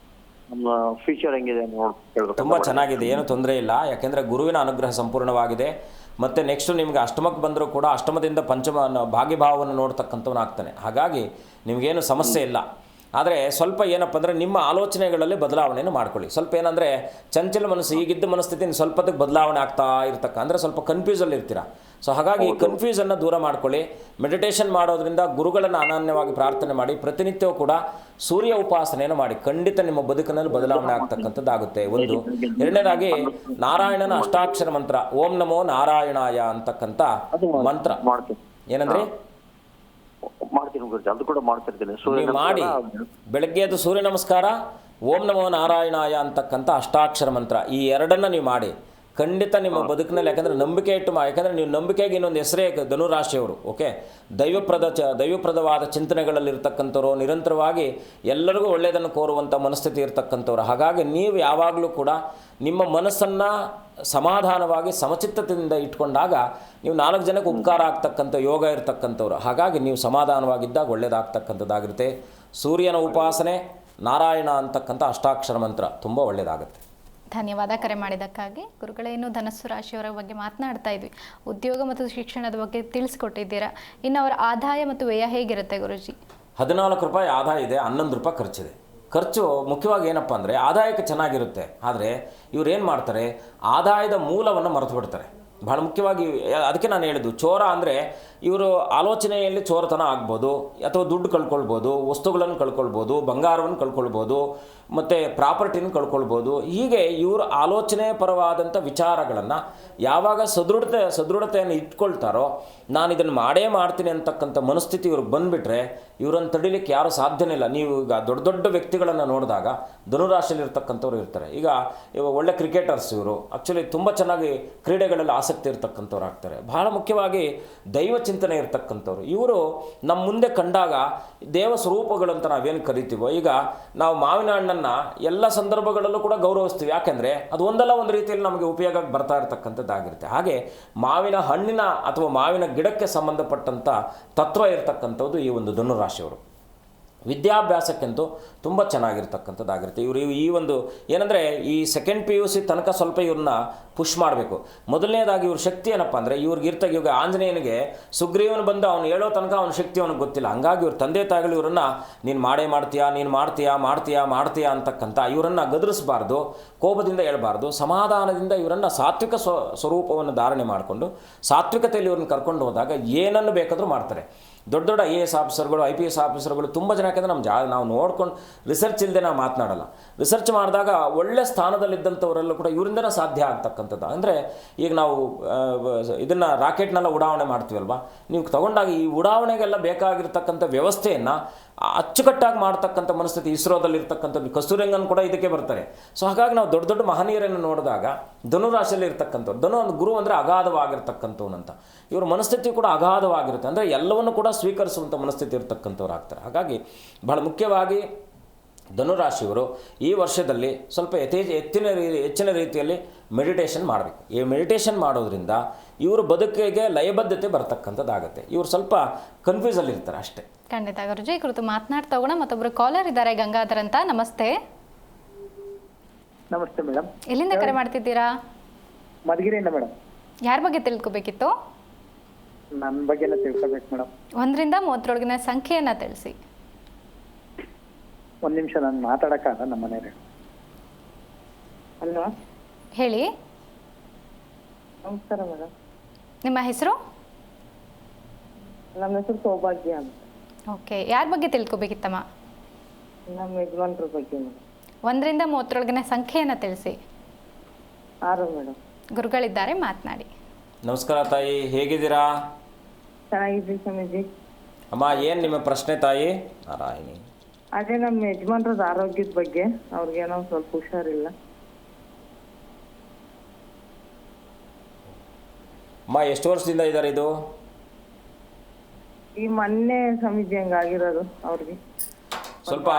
ನಮ್ಮ ಫ್ಯೂಚರ್ ಹೆಂಗಿದೆ ನೋಡ್ಬೇಕು. ತುಂಬ ಚೆನ್ನಾಗಿದೆ, ಏನು ತೊಂದರೆ ಇಲ್ಲ. ಯಾಕೆಂದರೆ ಗುರುವಿನ ಅನುಗ್ರಹ ಸಂಪೂರ್ಣವಾಗಿದೆ. ಮತ್ತು ನೆಕ್ಸ್ಟು ನಿಮಗೆ ಅಷ್ಟಮಕ್ಕೆ ಬಂದರೂ ಕೂಡ ಅಷ್ಟಮದಿಂದ ಪಂಚಮ ಭಾಗ್ಯಭಾವವನ್ನು ನೋಡ್ತಕ್ಕಂಥವನಾಗ್ತಾನೆ. ಹಾಗಾಗಿ ನಿಮಗೇನು ಸಮಸ್ಯೆ ಇಲ್ಲ. ಆದರೆ ಸ್ವಲ್ಪ ಏನಪ್ಪ ಅಂದರೆ ನಿಮ್ಮ ಆಲೋಚನೆಗಳಲ್ಲಿ ಬದಲಾವಣೆಯನ್ನು ಮಾಡ್ಕೊಳ್ಳಿ. ಸ್ವಲ್ಪ ಏನಂದರೆ ಚಂಚಲ ಮನಸ್ಸು, ಈಗಿದ್ದ ಮನಸ್ಥಿತಿ ಸ್ವಲ್ಪದಕ್ಕೆ ಬದಲಾವಣೆ ಆಗ್ತಾ ಅಂದರೆ ಸ್ವಲ್ಪ ಕನ್ಫ್ಯೂಸಲ್ಲಿ ಇರ್ತೀರ. ಸೊ ಹಾಗಾಗಿ ಕನ್ಫ್ಯೂಸನ್ನು ದೂರ ಮಾಡ್ಕೊಳ್ಳಿ. ಮೆಡಿಟೇಷನ್ ಮಾಡೋದ್ರಿಂದ ಗುರುಗಳನ್ನು ಅನನ್ಯವಾಗಿ ಪ್ರಾರ್ಥನೆ ಮಾಡಿ. ಪ್ರತಿನಿತ್ಯವೂ ಕೂಡ ಸೂರ್ಯ ಉಪಾಸನೆಯನ್ನು ಮಾಡಿ. ಖಂಡಿತ ನಿಮ್ಮ ಬದುಕಿನಲ್ಲಿ ಬದಲಾವಣೆ ಆಗ್ತಕ್ಕಂಥದ್ದಾಗುತ್ತೆ. ಒಂದು. ಎರಡನೇದಾಗಿ ನಾರಾಯಣನ ಅಷ್ಟಾಕ್ಷರ ಮಂತ್ರ ಓಂ ನಮೋ ನಾರಾಯಣಾಯ ಅಂತಕ್ಕಂಥ ಮಂತ್ರ ಏನಂದ್ರೆ ಮಾಡ್ತೀನಿ ಗುರುಜಿ, ಅದು ಕೂಡ ಮಾಡ್ತಿರ್ತೀನಿ. ನೀವು ಮಾಡಿ. ಬೆಳಗ್ಗೆ ಅದು ಸೂರ್ಯ ನಮಸ್ಕಾರ, ಓಂ ನಮೋ ನಾರಾಯಣಾಯ ಅಂತಕ್ಕಂಥ ಅಷ್ಟಾಕ್ಷರ ಮಂತ್ರ, ಈ ಎರಡನ್ನ ನೀವು ಮಾಡಿ. ಖಂಡಿತ ನಿಮ್ಮ ಬದುಕಿನಲ್ಲಿ, ಯಾಕಂದರೆ ನಂಬಿಕೆ ಇಟ್ಟು ಯಾಕಂದರೆ ನೀವು ನಂಬಿಕೆಗೆ ಇನ್ನೊಂದು ಹೆಸರೇ ಧನುರಾಶಿಯವರು. ಓಕೆ, ದೈವಪ್ರದವಾದ ಚಿಂತನೆಗಳಲ್ಲಿ ಇರ್ತಕ್ಕಂಥವ್ರು, ನಿರಂತರವಾಗಿ ಎಲ್ಲರಿಗೂ ಒಳ್ಳೆಯದನ್ನು ಕೋರುವಂಥ ಮನಸ್ಥಿತಿ ಇರ್ತಕ್ಕಂಥವ್ರು. ಹಾಗಾಗಿ ನೀವು ಯಾವಾಗಲೂ ಕೂಡ ನಿಮ್ಮ ಮನಸ್ಸನ್ನು ಸಮಾಧಾನವಾಗಿ ಸಮಚಿತ್ತತೆಯಿಂದ ಇಟ್ಕೊಂಡಾಗ ನೀವು 4 ಜನಕ್ಕೆ ಉಪಕಾರ ಆಗ್ತಕ್ಕಂಥ ಯೋಗ ಇರ್ತಕ್ಕಂಥವ್ರು. ಹಾಗಾಗಿ ನೀವು ಸಮಾಧಾನವಾಗಿದ್ದಾಗ ಒಳ್ಳೆಯದಾಗ್ತಕ್ಕಂಥದ್ದಾಗಿರುತ್ತೆ. ಸೂರ್ಯನ ಉಪಾಸನೆ, ನಾರಾಯಣ ಅಂತಕ್ಕಂಥ ಅಷ್ಟಾಕ್ಷರ ಮಂತ್ರ ತುಂಬ ಒಳ್ಳೆಯದಾಗುತ್ತೆ. ಧನ್ಯವಾದ ಕರೆ ಮಾಡಿದ್ದಕ್ಕಾಗಿ. ಗುರುಗಳೇನು ಧನಸ್ಸು ರಾಶಿಯವರ ಬಗ್ಗೆ ಮಾತನಾಡ್ತಾ ಇದ್ವಿ, ಉದ್ಯೋಗ ಮತ್ತು ಶಿಕ್ಷಣದ ಬಗ್ಗೆ ತಿಳಿಸ್ಕೊಟ್ಟಿದ್ದೀರಾ. ಇನ್ನು ಅವರ ಆದಾಯ ಮತ್ತು ವ್ಯಯ ಹೇಗಿರುತ್ತೆ ಗುರುಜಿ? 14 ರೂಪಾಯಿ ಆದಾಯ ಇದೆ, 11 ರೂಪಾಯಿ ಖರ್ಚಿದೆ. ಖರ್ಚು ಮುಖ್ಯವಾಗಿ ಏನಪ್ಪ ಅಂದರೆ ಆದಾಯಕ್ಕೆ ಚೆನ್ನಾಗಿರುತ್ತೆ. ಆದರೆ ಇವ್ರು ಏನು ಮಾಡ್ತಾರೆ, ಆದಾಯದ ಮೂಲವನ್ನು ಮರೆತು ಬಿಡ್ತಾರೆ. ಭಾಳ ಮುಖ್ಯವಾಗಿ ಅದಕ್ಕೆ ನಾನು ಹೇಳಿದ್ದು, ಚೋರ ಅಂದರೆ ಇವರು ಆಲೋಚನೆಯಲ್ಲಿ ಚೋರತನ ಆಗ್ಬೋದು, ಅಥವಾ ದುಡ್ಡು ಕಳ್ಕೊಳ್ಬೋದು, ವಸ್ತುಗಳನ್ನು ಕಳ್ಕೊಳ್ಬೋದು, ಬಂಗಾರವನ್ನು ಕಳ್ಕೊಳ್ಬೋದು, ಮತ್ತು ಪ್ರಾಪರ್ಟಿನ ಕಳ್ಕೊಳ್ಬೋದು. ಹೀಗೆ ಇವರು ಆಲೋಚನೆ ಪರವಾದಂಥ ವಿಚಾರಗಳನ್ನು ಯಾವಾಗ ಸದೃಢತೆಯನ್ನು ಇಟ್ಕೊಳ್ತಾರೋ, ನಾನು ಇದನ್ನು ಮಾಡೇ ಮಾಡ್ತೀನಿ ಅಂತಕ್ಕಂಥ ಮನಸ್ಥಿತಿ ಇವ್ರಿಗೆ ಬಂದುಬಿಟ್ರೆ ಇವರನ್ನು ತಡಿಲಿಕ್ಕೆ ಯಾರೂ ಸಾಧ್ಯನೇ ಇಲ್ಲ. ನೀವು ಈಗ ದೊಡ್ಡ ದೊಡ್ಡ ವ್ಯಕ್ತಿಗಳನ್ನು ನೋಡಿದಾಗ ಧನುರಾಶಿಯಲ್ಲಿರ್ತಕ್ಕಂಥವ್ರು ಇರ್ತಾರೆ. ಈಗ ಒಳ್ಳೆ ಕ್ರಿಕೆಟರ್ಸ್ ಇವರು ಆ್ಯಕ್ಚುಲಿ ತುಂಬ ಚೆನ್ನಾಗಿ ಕ್ರೀಡೆಗಳಲ್ಲಿ ಆಸಕ್ತಿ ಇರ್ತಕ್ಕಂಥವ್ರು ಆಗ್ತಾರೆ. ಬಹಳ ಮುಖ್ಯವಾಗಿ ದೈವ ಚಿಂತನೆ ಇರ್ತಕ್ಕಂಥವ್ರು ಇವರು ನಮ್ಮ ಮುಂದೆ ಕಂಡಾಗ ದೇವ ಸ್ವರೂಪಗಳಂತ ನಾವೇನು ಕರಿತೀವೋ, ಈಗ ನಾವು ಮಾವಿನ ಹಣ್ಣನ್ನು ಎಲ್ಲ ಸಂದರ್ಭಗಳಲ್ಲೂ ಕೂಡ ಗೌರವಿಸ್ತೀವಿ. ಯಾಕೆಂದರೆ ಅದು ಒಂದಲ್ಲ ಒಂದು ರೀತಿಯಲ್ಲಿ ನಮಗೆ ಉಪಯೋಗಕ್ಕೆ ಬರ್ತಾ ಇರತಕ್ಕಂಥದ್ದಾಗಿರುತ್ತೆ. ಹಾಗೆ ಮಾವಿನ ಹಣ್ಣಿನ ಅಥವಾ ಮಾವಿನ ಗಿಡಕ್ಕೆ ಸಂಬಂಧಪಟ್ಟಂಥ ತತ್ವ ಇರತಕ್ಕಂಥದ್ದು ಈ ಒಂದು ಧನುರಾಶಿಯವರು. ವಿದ್ಯಾಭ್ಯಾಸಕ್ಕೆಂತೂ ತುಂಬ ಚೆನ್ನಾಗಿರ್ತಕ್ಕಂಥದ್ದಾಗಿರುತ್ತೆ. ಇವರು ಈ ಒಂದು ಏನಂದರೆ ಈ ಸೆಕೆಂಡ್ PUC ತನಕ ಸ್ವಲ್ಪ ಇವ್ರನ್ನ ಪುಷ್ ಮಾಡಬೇಕು. ಮೊದಲನೇದಾಗಿ ಇವ್ರ ಶಕ್ತಿ ಏನಪ್ಪ ಅಂದರೆ ಇವಾಗ ಆಂಜನೇಯನಿಗೆ ಸುಗ್ರೀವನು ಬಂದು ಅವನು ಹೇಳೋ ತನಕ ಅವನ ಶಕ್ತಿ ಅವನಿಗೆ ಗೊತ್ತಿಲ್ಲ. ಹಂಗಾಗಿ ಇವ್ರ ತಂದೆ ತಾಯಿಗಳು ಇವರನ್ನು ನೀನು ಮಾಡ್ತೀಯಾ ಅಂತಕ್ಕಂಥ ಇವರನ್ನು ಗದರಿಸಬಾರ್ದು, ಕೋಪದಿಂದ ಹೇಳ್ಬಾರ್ದು. ಸಮಾಧಾನದಿಂದ ಇವರನ್ನು ಸಾತ್ವಿಕ ಸ್ವರೂಪವನ್ನು ಧಾರಣೆ ಮಾಡಿಕೊಂಡು ಸಾತ್ವಿಕತೆಯಲ್ಲಿ ಇವ್ರನ್ನ ಕರ್ಕೊಂಡು ಹೋದಾಗ ಏನನ್ನು ಬೇಕಾದರೂ ಮಾಡ್ತಾರೆ. ದೊಡ್ಡ IAS ಆಫೀಸರ್ಗಳು, IPS ಆಫೀಸರ್ಗಳು ತುಂಬ ಜನ. ಯಾಕೆಂದರೆ ನಾವು ನೋಡ್ಕೊಂಡು ರಿಸರ್ಚ್ ಇಲ್ಲದೆ ನಾವು ಮಾತನಾಡಲ್ಲ. ರಿಸರ್ಚ್ ಮಾಡಿದಾಗ ಒಳ್ಳೆ ಸ್ಥಾನದಲ್ಲಿದ್ದಂಥವರೆಲ್ಲ ಕೂಡ ಇವರಿಂದನೇ ಸಾಧ್ಯ ಆಗ್ತಕ್ಕಂಥದ್ದು. ಅಂದರೆ ಈಗ ನಾವು ಇದನ್ನು ರಾಕೆಟ್ನೆಲ್ಲ ಉಡಾವಣೆ ಮಾಡ್ತೀವಲ್ವ, ನೀವು ತಗೊಂಡಾಗ ಈ ಉಡಾವಣೆಗೆಲ್ಲ ಬೇಕಾಗಿರ್ತಕ್ಕಂಥ ವ್ಯವಸ್ಥೆಯನ್ನು ಅಚ್ಚುಕಟ್ಟಾಗಿ ಮಾಡ್ತಕ್ಕಂಥ ಮನಸ್ಥಿತಿ ಇಸ್ರೋದಲ್ಲಿರ್ತಕ್ಕಂಥದ್ದು. ಕಸ್ತೂರಂಗನ್ ಕೂಡ ಇದಕ್ಕೆ ಬರ್ತಾರೆ. ಸೊ ಹಾಗಾಗಿ ನಾವು ದೊಡ್ಡ ದೊಡ್ಡ ಮಹನೀಯರನ್ನು ನೋಡಿದಾಗ ಧನುರಾಶಿಯಲ್ಲಿ ಇರ್ತಕ್ಕಂಥವ್ರು, ಒಂದು ಗುರು ಅಂದರೆ ಅಗಾಧವಾಗಿರ್ತಕ್ಕಂಥವನಂತ, ಇವ್ರ ಮನಸ್ಥಿತಿ ಕೂಡ ಅಗಾಧವಾಗಿರುತ್ತೆ. ಅಂದರೆ ಎಲ್ಲವನ್ನು ಕೂಡ ಸ್ವೀಕರಿಸುವಂಥ ಮನಸ್ಥಿತಿ ಇರ್ತಕ್ಕಂಥವ್ರು ಆಗ್ತಾರೆ. ಹಾಗಾಗಿ ಬಹಳ ಮುಖ್ಯವಾಗಿ ಧನುರಾಶಿಯವರು ಈ ವರ್ಷದಲ್ಲಿ ಸ್ವಲ್ಪ ಹೆಚ್ಚಿನ ರೀತಿಯಲ್ಲಿ ಮೆಡಿಟೇಷನ್ ಮಾಡಬೇಕು. ಈ ಮೆಡಿಟೇಷನ್ ಮಾಡೋದ್ರಿಂದ ಇವರು ಬದುಕಿಗೆ ಲಯಬದ್ಧತೆ ಬರ್ತಕ್ಕಂಥದ್ದಾಗುತ್ತೆ. ಇವರು ಸ್ವಲ್ಪ ಕನ್ಫ್ಯೂಸಲ್ಲಿ ಇರ್ತಾರೆ ಅಷ್ಟೇ. ಖಂಡಿತ ಗುರುಜಿ, ಈ ಕುರಿತು ಮಾತನಾಡ್ತಾ ಹೋಗೋಣ. ಮತ್ತೊಬ್ಬರು ಕಾಲರ್ ಇದ್ದಾರೆ, ಗಂಗಾಧರ್ ಅಂತ. ನಮಸ್ತೆ. ನಮಸ್ತೆ ಮೇಡಮ್. ಎಲ್ಲಿಂದ ಕರೆ ಮಾಡ್ತಿದ್ದೀರಾ? ಮಧುಗಿರಿಯಿಂದ ಮೇಡಮ್. ಯಾರ ಬಗ್ಗೆ ತಿಳ್ಕೊಬೇಕಿತ್ತು? ನನ್ನ ಬಗ್ಗೆನೇ ತಿಳ್ಕೊಬೇಕು ಮೇಡಮ್. 1 ರಿಂದ 30ರೊಳಗಿನ ಸಂಖ್ಯೆಯನ್ನು ತಿಳಿಸಿ. ಒಂದು ನಿಮಿಷ, ನಾನು ಮಾತಾಡೋಕ್ಕಾಗ ನಮ್ಮ ಮನೆಯವ್ರೆ. ಅಲ್ವಾ? ಹೇಳಿ. ನಮಸ್ಕಾರ ಮೇಡಮ್. ನಿಮ್ಮ ಹೆಸರು? ನಮ್ಮ ಹೆಸರು ಸೌಭಾಗ್ಯ ಅಂತ. ಓಕೆ, ಯಾರ ಬಗ್ಗೆ ತಿಳ್ಕೊಬೇಕಿತ್ತಮ್ಮ? ನಮ್ಮ ಯಜಮಾನ್ರ ಬಗ್ಗೆ ಮೇಡಮ್. 1 ರಿಂದ 30ರೊಳಗಿನ ಸಂಖ್ಯೆಯನ್ನು ತಿಳಿಸಿ. 6 ಮೇಡಮ್. ಗುರುಗಳಿದ್ದಾರೆ, ಮಾತನಾಡಿ. ನಮಸ್ಕಾರ ತಾಯಿ, ಹೇಗಿದ್ದೀರಾ? ಚೆನ್ನಾಗಿದ್ದೀವಿ ಸ್ವಾಮೀಜಿ. ಅಮ್ಮ, ಏನು ನಿಮ್ಮ ಪ್ರಶ್ನೆ ತಾಯಿ? ನಾರಾಯಣಿ. ಅದೇ ನಮ್ಮ ಯಜಮಾನ್ರದ ಆರೋಗ್ಯದ ಬಗ್ಗೆ, ಅವ್ರಿಗೇನೋ ಸ್ವಲ್ಪ ಹುಷಾರಿಲ್ಲ. ಅಮ್ಮ, ಎಷ್ಟು ವರ್ಷದಿಂದ ಇದ್ದಾರೆ ಇದು? ಈ ಮೊನ್ನೆ ಸ್ವಾಮೀಜಿ ಹಂಗಾಗಿರೋದು ಅವ್ರಿಗೆ. ಸ್ವಲ್ಪ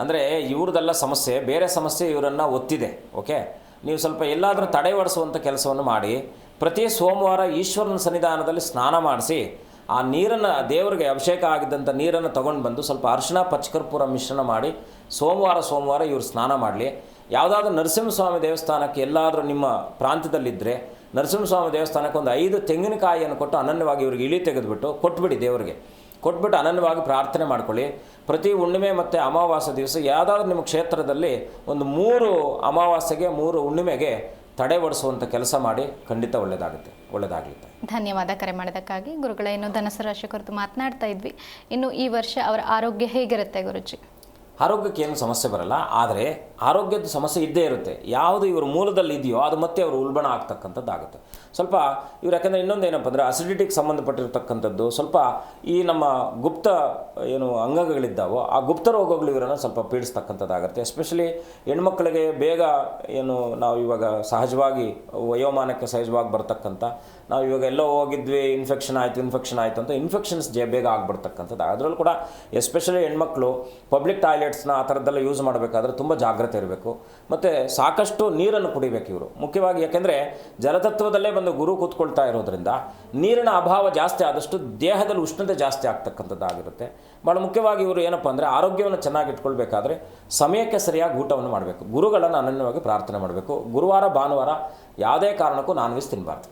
ಅಂದರೆ ಇವ್ರದ್ದೆಲ್ಲ ಸಮಸ್ಯೆ, ಬೇರೆ ಸಮಸ್ಯೆ ಇವರನ್ನು ಒತ್ತಿದೆ. ಓಕೆ, ನೀವು ಸ್ವಲ್ಪ ಎಲ್ಲಾದರೂ ತಡೆವಡಿಸುವಂಥ ಕೆಲಸವನ್ನು ಮಾಡಿ. ಪ್ರತಿ ಸೋಮವಾರ ಈಶ್ವರನ ಸನ್ನಿಧಾನದಲ್ಲಿ ಸ್ನಾನ ಮಾಡಿಸಿ ಆ ನೀರನ್ನು, ದೇವರಿಗೆ ಅಭಿಷೇಕ ಆಗಿದ್ದಂಥ ನೀರನ್ನು ತೊಗೊಂಡು ಬಂದು ಸ್ವಲ್ಪ ಅರಿಶಿಣ ಪಚ್ಚಕರ್ಪೂರ ಮಿಶ್ರಣ ಮಾಡಿ ಸೋಮವಾರ ಇವರು ಸ್ನಾನ ಮಾಡಲಿ. ಯಾವುದಾದ್ರೂ ನರಸಿಂಹಸ್ವಾಮಿ ದೇವಸ್ಥಾನಕ್ಕೆ ಎಲ್ಲಾದರೂ ನಿಮ್ಮ ಪ್ರಾಂತ್ಯದಲ್ಲಿದ್ದರೆ ನರಸಿಂಹಸ್ವಾಮಿ ದೇವಸ್ಥಾನಕ್ಕೆ ಒಂದು 5 ತೆಂಗಿನಕಾಯಿಯನ್ನು ಕೊಟ್ಟು ಅನನ್ಯವಾಗಿ ಇವ್ರಿಗೆ ಇಳಿ ತೆಗೆದುಬಿಟ್ಟು ಕೊಟ್ಬಿಡಿ, ದೇವರಿಗೆ ಕೊಟ್ಬಿಟ್ಟು ಅನನ್ಯವಾಗಿ ಪ್ರಾರ್ಥನೆ ಮಾಡ್ಕೊಳ್ಳಿ. ಪ್ರತಿ ಹುಣ್ಣಿಮೆ ಮತ್ತು ಅಮಾವಾಸ್ಯೆ ದಿವಸ ಯಾವುದಾದ್ರೂ ನಿಮ್ಮ ಕ್ಷೇತ್ರದಲ್ಲಿ ಒಂದು 3 ಅಮಾವಾಸ್ಯೆಗೆ 3 ಹುಣ್ಣಿಮೆಗೆ ತಡೆ ಒಡಿಸುವಂಥ ಕೆಲಸ ಮಾಡಿ, ಖಂಡಿತ ಒಳ್ಳೆಯದಾಗಲಿ. ಧನ್ಯವಾದ ಕರೆ ಮಾಡೋದಕ್ಕಾಗಿ. ಗುರುಗಳೇ, ಇನ್ನು ಧನಸ್ಸು ರಾಶಿ ಕುರಿತು ಮಾತನಾಡ್ತಾ ಇದ್ವಿ. ಇನ್ನು ಈ ವರ್ಷ ಅವರ ಆರೋಗ್ಯ ಹೇಗಿರುತ್ತೆ ಗುರುಜಿ? ಆರೋಗ್ಯಕ್ಕೆ ಏನು ಸಮಸ್ಯೆ ಬರಲ್ಲ, ಆದರೆ ಆರೋಗ್ಯದ ಸಮಸ್ಯೆ ಇದ್ದೇ ಇರುತ್ತೆ. ಯಾವುದು ಇವರು ಮೂಲದಲ್ಲಿ ಇದೆಯೋ ಅದು ಮತ್ತೆ ಅವರು ಉಲ್ಬಣ ಆಗ್ತಕ್ಕಂಥದ್ದಾಗುತ್ತೆ. ಸ್ವಲ್ಪ ಇವ್ರು ಯಾಕಂದರೆ ಇನ್ನೊಂದೇನಪ್ಪ ಅಂದರೆ ಅಸಿಡಿಟಿಗೆ ಸಂಬಂಧಪಟ್ಟಿರ್ತಕ್ಕಂಥದ್ದು, ಸ್ವಲ್ಪ ಈ ನಮ್ಮ ಗುಪ್ತ ಏನು ಅಂಗಗಳಿದ್ದಾವೋ ಆ ಗುಪ್ತ ರೋಗಗಳು ಇವರನ್ನು ಸ್ವಲ್ಪ ಪೀಡಿಸ್ತಕ್ಕಂಥದ್ದಾಗುತ್ತೆ. ಎಸ್ಪೆಷಲಿ ಹೆಣ್ಮಕ್ಳಿಗೆ ಬೇಗ ಏನು ನಾವು ಇವಾಗ ಸಹಜವಾಗಿ ವಯೋಮಾನಕ್ಕೆ ಸಹಜವಾಗಿ ಬರ್ತಕ್ಕಂಥ, ನಾವು ಇವಾಗ ಎಲ್ಲೋ ಹೋಗಿದ್ವಿ ಇನ್ಫೆಕ್ಷನ್ ಆಯಿತು ಅಂತ ಇನ್ಫೆಕ್ಷನ್ಸ್ ಬೇಗ ಆಗಿಬಿಡ್ತಕ್ಕಂಥದ್ದು. ಅದರಲ್ಲೂ ಕೂಡ ಎಸ್ಪೆಷಲಿ ಹೆಣ್ಮಕ್ಳು ಪಬ್ಲಿಕ್ ಟಾಯ್ಲೆಟ್ಸ್ನ ಆ ಥರದ್ದೆಲ್ಲ ಯೂಸ್ ಮಾಡಬೇಕಾದ್ರೆ ತುಂಬ ಜಾಗ್ರತೆ ಇರಬೇಕು. ಮತ್ತು ಸಾಕಷ್ಟು ನೀರನ್ನು ಕುಡಿಬೇಕು ಇವರು ಮುಖ್ಯವಾಗಿ. ಯಾಕೆಂದರೆ ಜಲತತ್ವದಲ್ಲೇ ಬಂದು ಗುರು ಕೂತ್ಕೊಳ್ತಾ ಇರೋದ್ರಿಂದ ನೀರಿನ ಅಭಾವ ಜಾಸ್ತಿ ಆದಷ್ಟು ದೇಹದಲ್ಲಿ ಉಷ್ಣತೆ ಜಾಸ್ತಿ ಆಗ್ತಕ್ಕಂಥದ್ದಾಗಿರುತ್ತೆ. ಭಾಳ ಮುಖ್ಯವಾಗಿ ಇವರು ಏನಪ್ಪ ಅಂದರೆ ಆರೋಗ್ಯವನ್ನು ಚೆನ್ನಾಗಿ ಇಟ್ಕೊಳ್ಬೇಕಾದ್ರೆ ಸಮಯಕ್ಕೆ ಸರಿಯಾಗಿ ಊಟವನ್ನು ಮಾಡಬೇಕು. ಗುರುಗಳನ್ನು ಅನನ್ಯವಾಗಿ ಪ್ರಾರ್ಥನೆ ಮಾಡಬೇಕು. ಗುರುವಾರ ಭಾನುವಾರ ಯಾವುದೇ ಕಾರಣಕ್ಕೂ ನಾನ್ ವೆಜ್ ತಿನ್ನಬಾರ್ದು.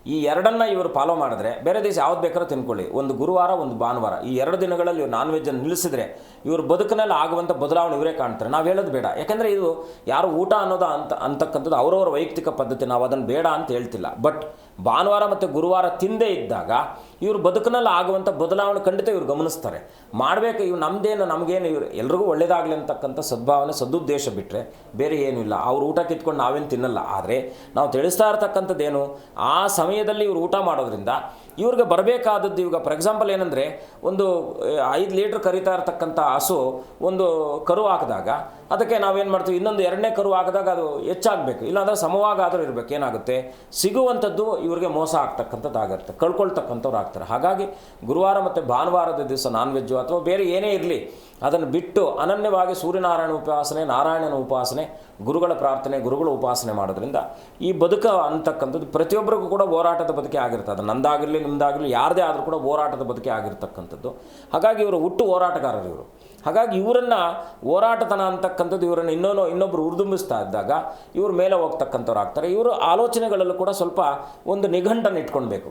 ಈ ಎರಡನ್ನು ಇವರು ಫಾಲೋ ಮಾಡಿದ್ರೆ ಬೇರೆ ದಿವಸ ಯಾವ್ದು ಬೇಕಾದ್ರೂ ತಿನ್ಕೊಳ್ಳಿ, ಒಂದು ಗುರುವಾರ ಒಂದು ಭಾನುವಾರ ಈ 2 ದಿನಗಳಲ್ಲಿ ಇವರು ನಾನ್ ವೆಜ್ಜನ್ನು ನಿಲ್ಲಿಸಿದ್ರೆ ಇವ್ರ ಬದುಕಿನಲ್ಲಿ ಆಗುವಂಥ ಬದಲಾವಣೆ ಇವರೇ ಕಾಣ್ತಾರೆ. ನಾವು ಹೇಳೋದು ಬೇಡ, ಯಾಕೆಂದರೆ ಇದು ಯಾರು ಊಟ ಅನ್ನೋದು ಅಂತಕ್ಕಂಥದ್ದು ಅವರವರ ವೈಯಕ್ತಿಕ ಪದ್ಧತಿ, ನಾವು ಅದನ್ನು ಬೇಡ ಅಂತ ಹೇಳ್ತಿಲ್ಲ. ಬಟ್ ಭಾನುವಾರ ಮತ್ತು ಗುರುವಾರ ತಿಂದೇ ಇದ್ದಾಗ ಇವರು ಬದುಕಿನಲ್ಲಿ ಆಗುವಂಥ ಬದಲಾವಣೆ ಖಂಡಿತ ಇವ್ರು ಗಮನಿಸ್ತಾರೆ. ಮಾಡಬೇಕು. ಇವು ನಮಗೇನು ಇವರು ಎಲ್ರಿಗೂ ಒಳ್ಳೇದಾಗಲಿ ಅಂತಕ್ಕಂಥ ಸದ್ಭಾವನೆ ಸದುದ್ದೇಶ ಬಿಟ್ಟರೆ ಬೇರೆ ಏನೂ ಇಲ್ಲ. ಅವ್ರು ಊಟ ಕಿತ್ಕೊಂಡು ನಾವೇನು ತಿನ್ನಲ್ಲ. ಆದರೆ ನಾವು ತಿಳಿಸ್ತಾ ಇರ್ತಕ್ಕಂಥದ್ದೇನು, ಆ ಸಮಯದಲ್ಲಿ ಇವರು ಊಟ ಮಾಡೋದ್ರಿಂದ ಇವ್ರಿಗೆ ಬರಬೇಕಾದದ್ದು, ಇವಾಗ ಫಾರ್ ಎಕ್ಸಾಂಪಲ್ ಏನಂದರೆ ಒಂದು 5 ಲೀಟ್ರ್ ಕರಿತಾ ಇರ್ತಕ್ಕಂಥ ಹಸು ಒಂದು ಕರು ಹಾಕಿದಾಗ ಅದಕ್ಕೆ ನಾವೇನು ಮಾಡ್ತೀವಿ, ಇನ್ನೊಂದು 2ನೇ ಕರು ಹಾಕಿದಾಗ ಅದು ಹೆಚ್ಚಾಗಬೇಕು, ಇಲ್ಲಾಂದರೆ ಸಮವಾಗಾದರೂ ಇರಬೇಕು. ಏನಾಗುತ್ತೆ, ಸಿಗುವಂಥದ್ದು ಇವ್ರಿಗೆ ಮೋಸ ಆಗ್ತಕ್ಕಂಥದ್ದಾಗುತ್ತೆ, ಕಳ್ಕೊಳ್ತಕ್ಕಂಥವ್ರು ಆಗ್ತಾರೆ. ಹಾಗಾಗಿ ಗುರುವಾರ ಮತ್ತು ಭಾನುವಾರದ ದಿವಸ ನಾನ್ ವೆಜ್ಜು ಅಥವಾ ಬೇರೆ ಏನೇ ಇರಲಿ ಅದನ್ನು ಬಿಟ್ಟು ಅನನ್ಯವಾಗಿ ಸೂರ್ಯನಾರಾಯಣ ಉಪಾಸನೆ, ನಾರಾಯಣನ ಉಪಾಸನೆ, ಗುರುಗಳ ಪ್ರಾರ್ಥನೆ, ಗುರುಗಳ ಉಪಾಸನೆ ಮಾಡೋದ್ರಿಂದ ಈ ಬದುಕು ಅಂತಕ್ಕಂಥದ್ದು ಪ್ರತಿಯೊಬ್ಬರಿಗೂ ಕೂಡ ಹೋರಾಟದ ಬದುಕೆ ಆಗಿರ್ತದೆ. ಅದು ನಂದಾಗಿರಲಿ ನಿಮ್ಮದಾಗಿರಲಿ ಯಾರದೇ ಆದರೂ ಕೂಡ ಹೋರಾಟದ ಬದುಕೆ ಆಗಿರ್ತಕ್ಕಂಥದ್ದು. ಹಾಗಾಗಿ ಇವರು ಹುಟ್ಟು ಹೋರಾಟಗಾರರು ಇವರು. ಹಾಗಾಗಿ ಇವರನ್ನು ಹೋರಾಟತನ ಅಂತಕ್ಕಂಥದ್ದು ಇವರನ್ನು ಇನ್ನೊಬ್ಬರು ಉರ್ದುಂಬಿಸ್ತಾ ಇದ್ದಾಗ ಇವ್ರ ಮೇಲೆ ಹೋಗ್ತಕ್ಕಂಥವ್ರು ಆಗ್ತಾರೆ. ಇವರು ಆಲೋಚನೆಗಳಲ್ಲೂ ಕೂಡ ಸ್ವಲ್ಪ ಒಂದು ನಿಘಂಟನ್ನು ಇಟ್ಕೊಳ್ಬೇಕು.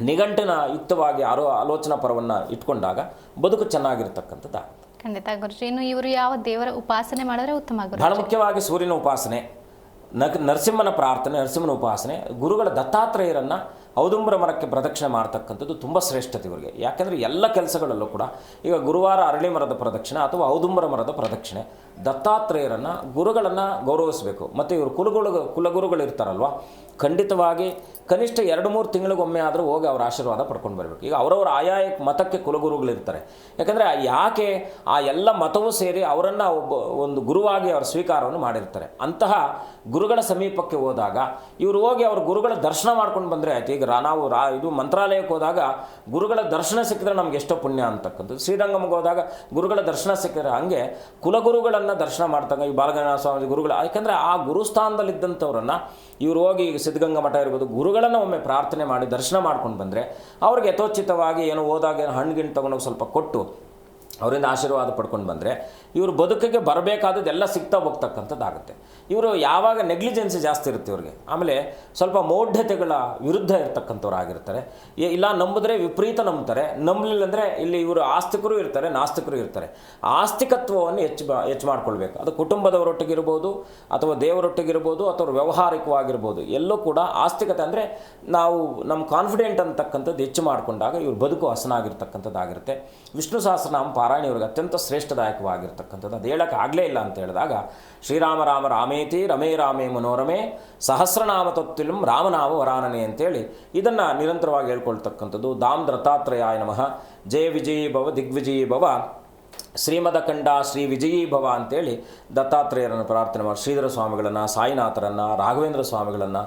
ನಿಘಂಟಿನ ಯುಕ್ತವಾಗಿ ಆಲೋಚನಾ ಪರವನ್ನು ಇಟ್ಕೊಂಡಾಗ ಬದುಕು ಚೆನ್ನಾಗಿರ್ತಕ್ಕಂಥದ್ದು. ಖಂಡಿತ ಗುರುಜಿ. ಇನ್ನು ಇವರು ಯಾವ ದೇವರ ಉಪಾಸನೆ ಮಾಡಿದ್ರೆ ಉತ್ತಮ? ಬಹಳ ಮುಖ್ಯವಾಗಿ ಸೂರ್ಯನ ಉಪಾಸನೆ, ನರಸಿಂಹನ ಪ್ರಾರ್ಥನೆ, ನರಸಿಂಹನ ಉಪಾಸನೆ, ಗುರುಗಳ ದತ್ತಾತ್ರೇಯರನ್ನು ಔದುಂಬರ ಮರಕ್ಕೆ ಪ್ರದಕ್ಷಿಣೆ ಮಾಡ್ತಕ್ಕಂಥದ್ದು ತುಂಬ ಶ್ರೇಷ್ಠತೆ ಇವರಿಗೆ. ಯಾಕೆಂದರೆ ಎಲ್ಲ ಕೆಲಸಗಳಲ್ಲೂ ಕೂಡ ಈಗ ಗುರುವಾರ ಅರಳಿ ಮರದ ಪ್ರದಕ್ಷಿಣೆ ಅಥವಾ ಔದುಂಬರ ಮರದ ಪ್ರದಕ್ಷಿಣೆ, ದತ್ತಾತ್ರೇಯರನ್ನು ಗುರುಗಳನ್ನು ಗೌರವಿಸಬೇಕು. ಮತ್ತು ಇವರು ಕುಲಗುರುಗಳು ಇರ್ತಾರಲ್ವ, ಖಂಡಿತವಾಗಿ ಕನಿಷ್ಠ 2-3 ತಿಂಗಳಿಗೊಮ್ಮೆ ಆದರೂ ಹೋಗಿ ಅವರ ಆಶೀರ್ವಾದ ಪಡ್ಕೊಂಡು ಬರಬೇಕು. ಈಗ ಅವರವರ ಆಯಾಯ ಮತಕ್ಕೆ ಕುಲಗುರುಗಳಿರ್ತಾರೆ. ಯಾಕಂದರೆ ಯಾಕೆ ಆ ಎಲ್ಲ ಮತವೂ ಸೇರಿ ಅವರನ್ನು ಒಂದು ಗುರುವಾಗಿ ಅವರ ಸ್ವೀಕಾರವನ್ನು ಮಾಡಿರ್ತಾರೆ. ಅಂತಹ ಗುರುಗಳ ಸಮೀಪಕ್ಕೆ ಹೋದಾಗ ಇವರು ಹೋಗಿ ಅವ್ರ ಗುರುಗಳ ದರ್ಶನ ಮಾಡ್ಕೊಂಡು ಬಂದರೆ ಆಯ್ತು. ಈಗ ನಾವು ಇದು ಮಂತ್ರಾಲಯಕ್ಕೆ ಹೋದಾಗ ಗುರುಗಳ ದರ್ಶನ ಸಿಕ್ಕಿದ್ರೆ ನಮ್ಗೆ ಎಷ್ಟೋ ಪುಣ್ಯ ಅಂತಕ್ಕಂಥದ್ದು. ಶ್ರೀರಂಗಮ್ಗೆ ಹೋದಾಗ ಗುರುಗಳ ದರ್ಶನ ಸಿಕ್ಕಿದ್ರೆ ಹಂಗೆ ಕುಲಗುರುಗಳನ್ನು ದರ್ಶನ ಮಾಡ್ತಂಗ ಈ ಬಾಲಗಂಗಾಧರ ಸ್ವಾಮಿ ಗುರುಗಳು. ಯಾಕಂದರೆ ಆ ಗುರುಸ್ಥಾನದಲ್ಲಿದ್ದಂಥವ್ರನ್ನು ಇವರು ಹೋಗಿ ಈಗ ಸಿದ್ಧಗಂಗಾ ಮಠ ಇರ್ಬೋದು ಗುರುಗಳನ್ನು ಒಮ್ಮೆ ಪ್ರಾರ್ಥನೆ ಮಾಡಿ ದರ್ಶನ ಮಾಡ್ಕೊಂಡು ಬಂದರೆ ಅವ್ರಿಗೆ ಯಥೋಚಿತವಾಗಿ ಏನೋ ಹೋದಾಗ ಏನು ಹಣ್ಣು ತೊಗೊಂಡೋಗಿ ಸ್ವಲ್ಪ ಕೊಟ್ಟು ಅವರಿಂದ ಆಶೀರ್ವಾದ ಪಡ್ಕೊಂಡು ಬಂದರೆ ಇವರು ಬದುಕಿಗೆ ಬರಬೇಕಾದದ್ದೆಲ್ಲ ಸಿಗ್ತಾ ಹೋಗ್ತಕ್ಕಂಥದ್ದಾಗುತ್ತೆ. ಇವರು ಯಾವಾಗ ನೆಗ್ಲಿಜೆನ್ಸಿ ಜಾಸ್ತಿ ಇರುತ್ತೆ ಇವ್ರಿಗೆ. ಆಮೇಲೆ ಸ್ವಲ್ಪ ಮೌಢ್ಯತೆಗಳ ವಿರುದ್ಧ ಇರ್ತಕ್ಕಂಥವ್ರು ಆಗಿರ್ತಾರೆ. ಇಲ್ಲ ನಂಬಿದ್ರೆ ವಿಪರೀತ ನಂಬ್ತಾರೆ, ನಂಬಲಿಲ್ಲ ಅಂದರೆ ಇಲ್ಲಿ ಇವರು ಆಸ್ತಿಕರು ಇರ್ತಾರೆ, ನಾಸ್ತಿಕರು ಇರ್ತಾರೆ. ಆಸ್ತಿಕತ್ವವನ್ನು ಹೆಚ್ಚು ಮಾಡ್ಕೊಳ್ಬೇಕು. ಅದು ಕುಟುಂಬದವರೊಟ್ಟಿಗಿರ್ಬೋದು ಅಥವಾ ದೇವರೊಟ್ಟಿಗಿರ್ಬೋದು ಅಥವಾ ವ್ಯವಹಾರಿಕವಾಗಿರ್ಬೋದು, ಎಲ್ಲೂ ಕೂಡ ಆಸ್ತಿಕತೆ ಅಂದರೆ ನಾವು ನಮ್ಮ ಕಾನ್ಫಿಡೆಂಟ್ ಅಂತಕ್ಕಂಥದ್ದು ಹೆಚ್ಚು ಮಾಡಿಕೊಂಡಾಗ ಇವ್ರ ಬದುಕು ಹಸನಾಗಿರ್ತಕ್ಕಂಥದ್ದಾಗಿರುತ್ತೆ. ವಿಷ್ಣು ಸಹಸ್ರನಾಮ ಪಾರಾಯಣ ಇವ್ರಿಗೆ ಅತ್ಯಂತ ಶ್ರೇಷ್ಠದಾಯಕವಾಗಿರ್ತಕ್ಕಂಥದ್ದು. ಅದು ಹೇಳೋಕ್ಕಾಗಲೇ ಇಲ್ಲ ಅಂತ ಹೇಳಿದಾಗ ಶ್ರೀರಾಮ ರಾಮ ರಾಮೇತಿ ರಮೇ ರಾಮೇ ಮನೋರಮೆ ಸಹಸ್ರನಾಮ ತತ್ವಿಲಂ ರಾಮನಾಮ ವರಾನನೆ ಅಂತೇಳಿ ಇದನ್ನು ನಿರಂತರವಾಗಿ ಹೇಳ್ಕೊಳ್ತಕ್ಕಂಥದ್ದು. ದಾಮ್ ದತ್ತಾತ್ರೇಯಾಯ ನಮಃ, ಜಯ ವಿಜಯೀ ಭವ ದಿಗ್ವಿಜಯೀ ಭವ ಶ್ರೀಮದಖಂಡ ಶ್ರೀ ವಿಜಯೀ ಭವ ಅಂತೇಳಿ ದತ್ತಾತ್ರೇಯರನ್ನು ಪ್ರಾರ್ಥನೆ ಮಾಡಿ ಶ್ರೀಧರ ಸ್ವಾಮಿಗಳನ್ನು, ಸಾಯಿನಾಥರನ್ನು, ರಾಘವೇಂದ್ರ ಸ್ವಾಮಿಗಳನ್ನು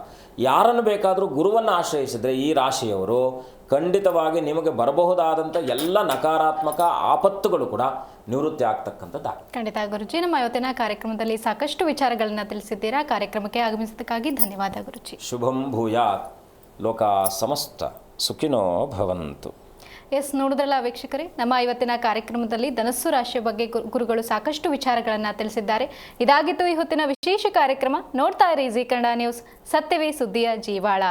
ಯಾರನ್ನು ಬೇಕಾದರೂ ಗುರುವನ್ನು ಆಶ್ರಯಿಸಿದರೆ ಈ ರಾಶಿಯವರು ಖಂಡಿತವಾಗಿ ನಿಮಗೆ ಬರಬಹುದಾದಂಥ ಎಲ್ಲ ನಕಾರಾತ್ಮಕ ಆಪತ್ತುಗಳು ಕೂಡ ನಿವೃತ್ತಿ ಆಗ್ತಕ್ಕಂಥದ್ದಾಗುತ್ತೆ. ಖಂಡಿತ ಗುರುಜಿ, ನಮ್ಮ ಇವತ್ತಿನ ಕಾರ್ಯಕ್ರಮದಲ್ಲಿ ಸಾಕಷ್ಟು ವಿಚಾರಗಳನ್ನ ತಿಳಿಸಿದ್ದೀರಾ. ಕಾರ್ಯಕ್ರಮಕ್ಕೆ ಆಗಮಿಸಿದ್ದಕ್ಕಾಗಿ ಧನ್ಯವಾದ ಗುರುಜಿ. ಶುಭಂ ಭೂಯಾತ್, ಲೋಕ ಸಮಸ್ತ ಸುಖಿನೋ ಭವಂತು. ಎಸ್, ನೋಡಿದ್ರಲ್ಲ ವೀಕ್ಷಕರೇ, ನಮ್ಮ ಇವತ್ತಿನ ಕಾರ್ಯಕ್ರಮದಲ್ಲಿ ಧನಸ್ಸು ರಾಶಿಯ ಬಗ್ಗೆ ಗುರುಗಳು ಸಾಕಷ್ಟು ವಿಚಾರಗಳನ್ನು ತಿಳಿಸಿದ್ದಾರೆ. ಇದಾಗಿತ್ತು ಈ ಹೊತ್ತಿನ ವಿಶೇಷ ಕಾರ್ಯಕ್ರಮ. ನೋಡ್ತಾ ಇರಿ ಜೀ ಕನ್ನಡ ನ್ಯೂಸ್, ಸತ್ಯವೇ ಸುದ್ದಿಯ ಜೀವಾಳ.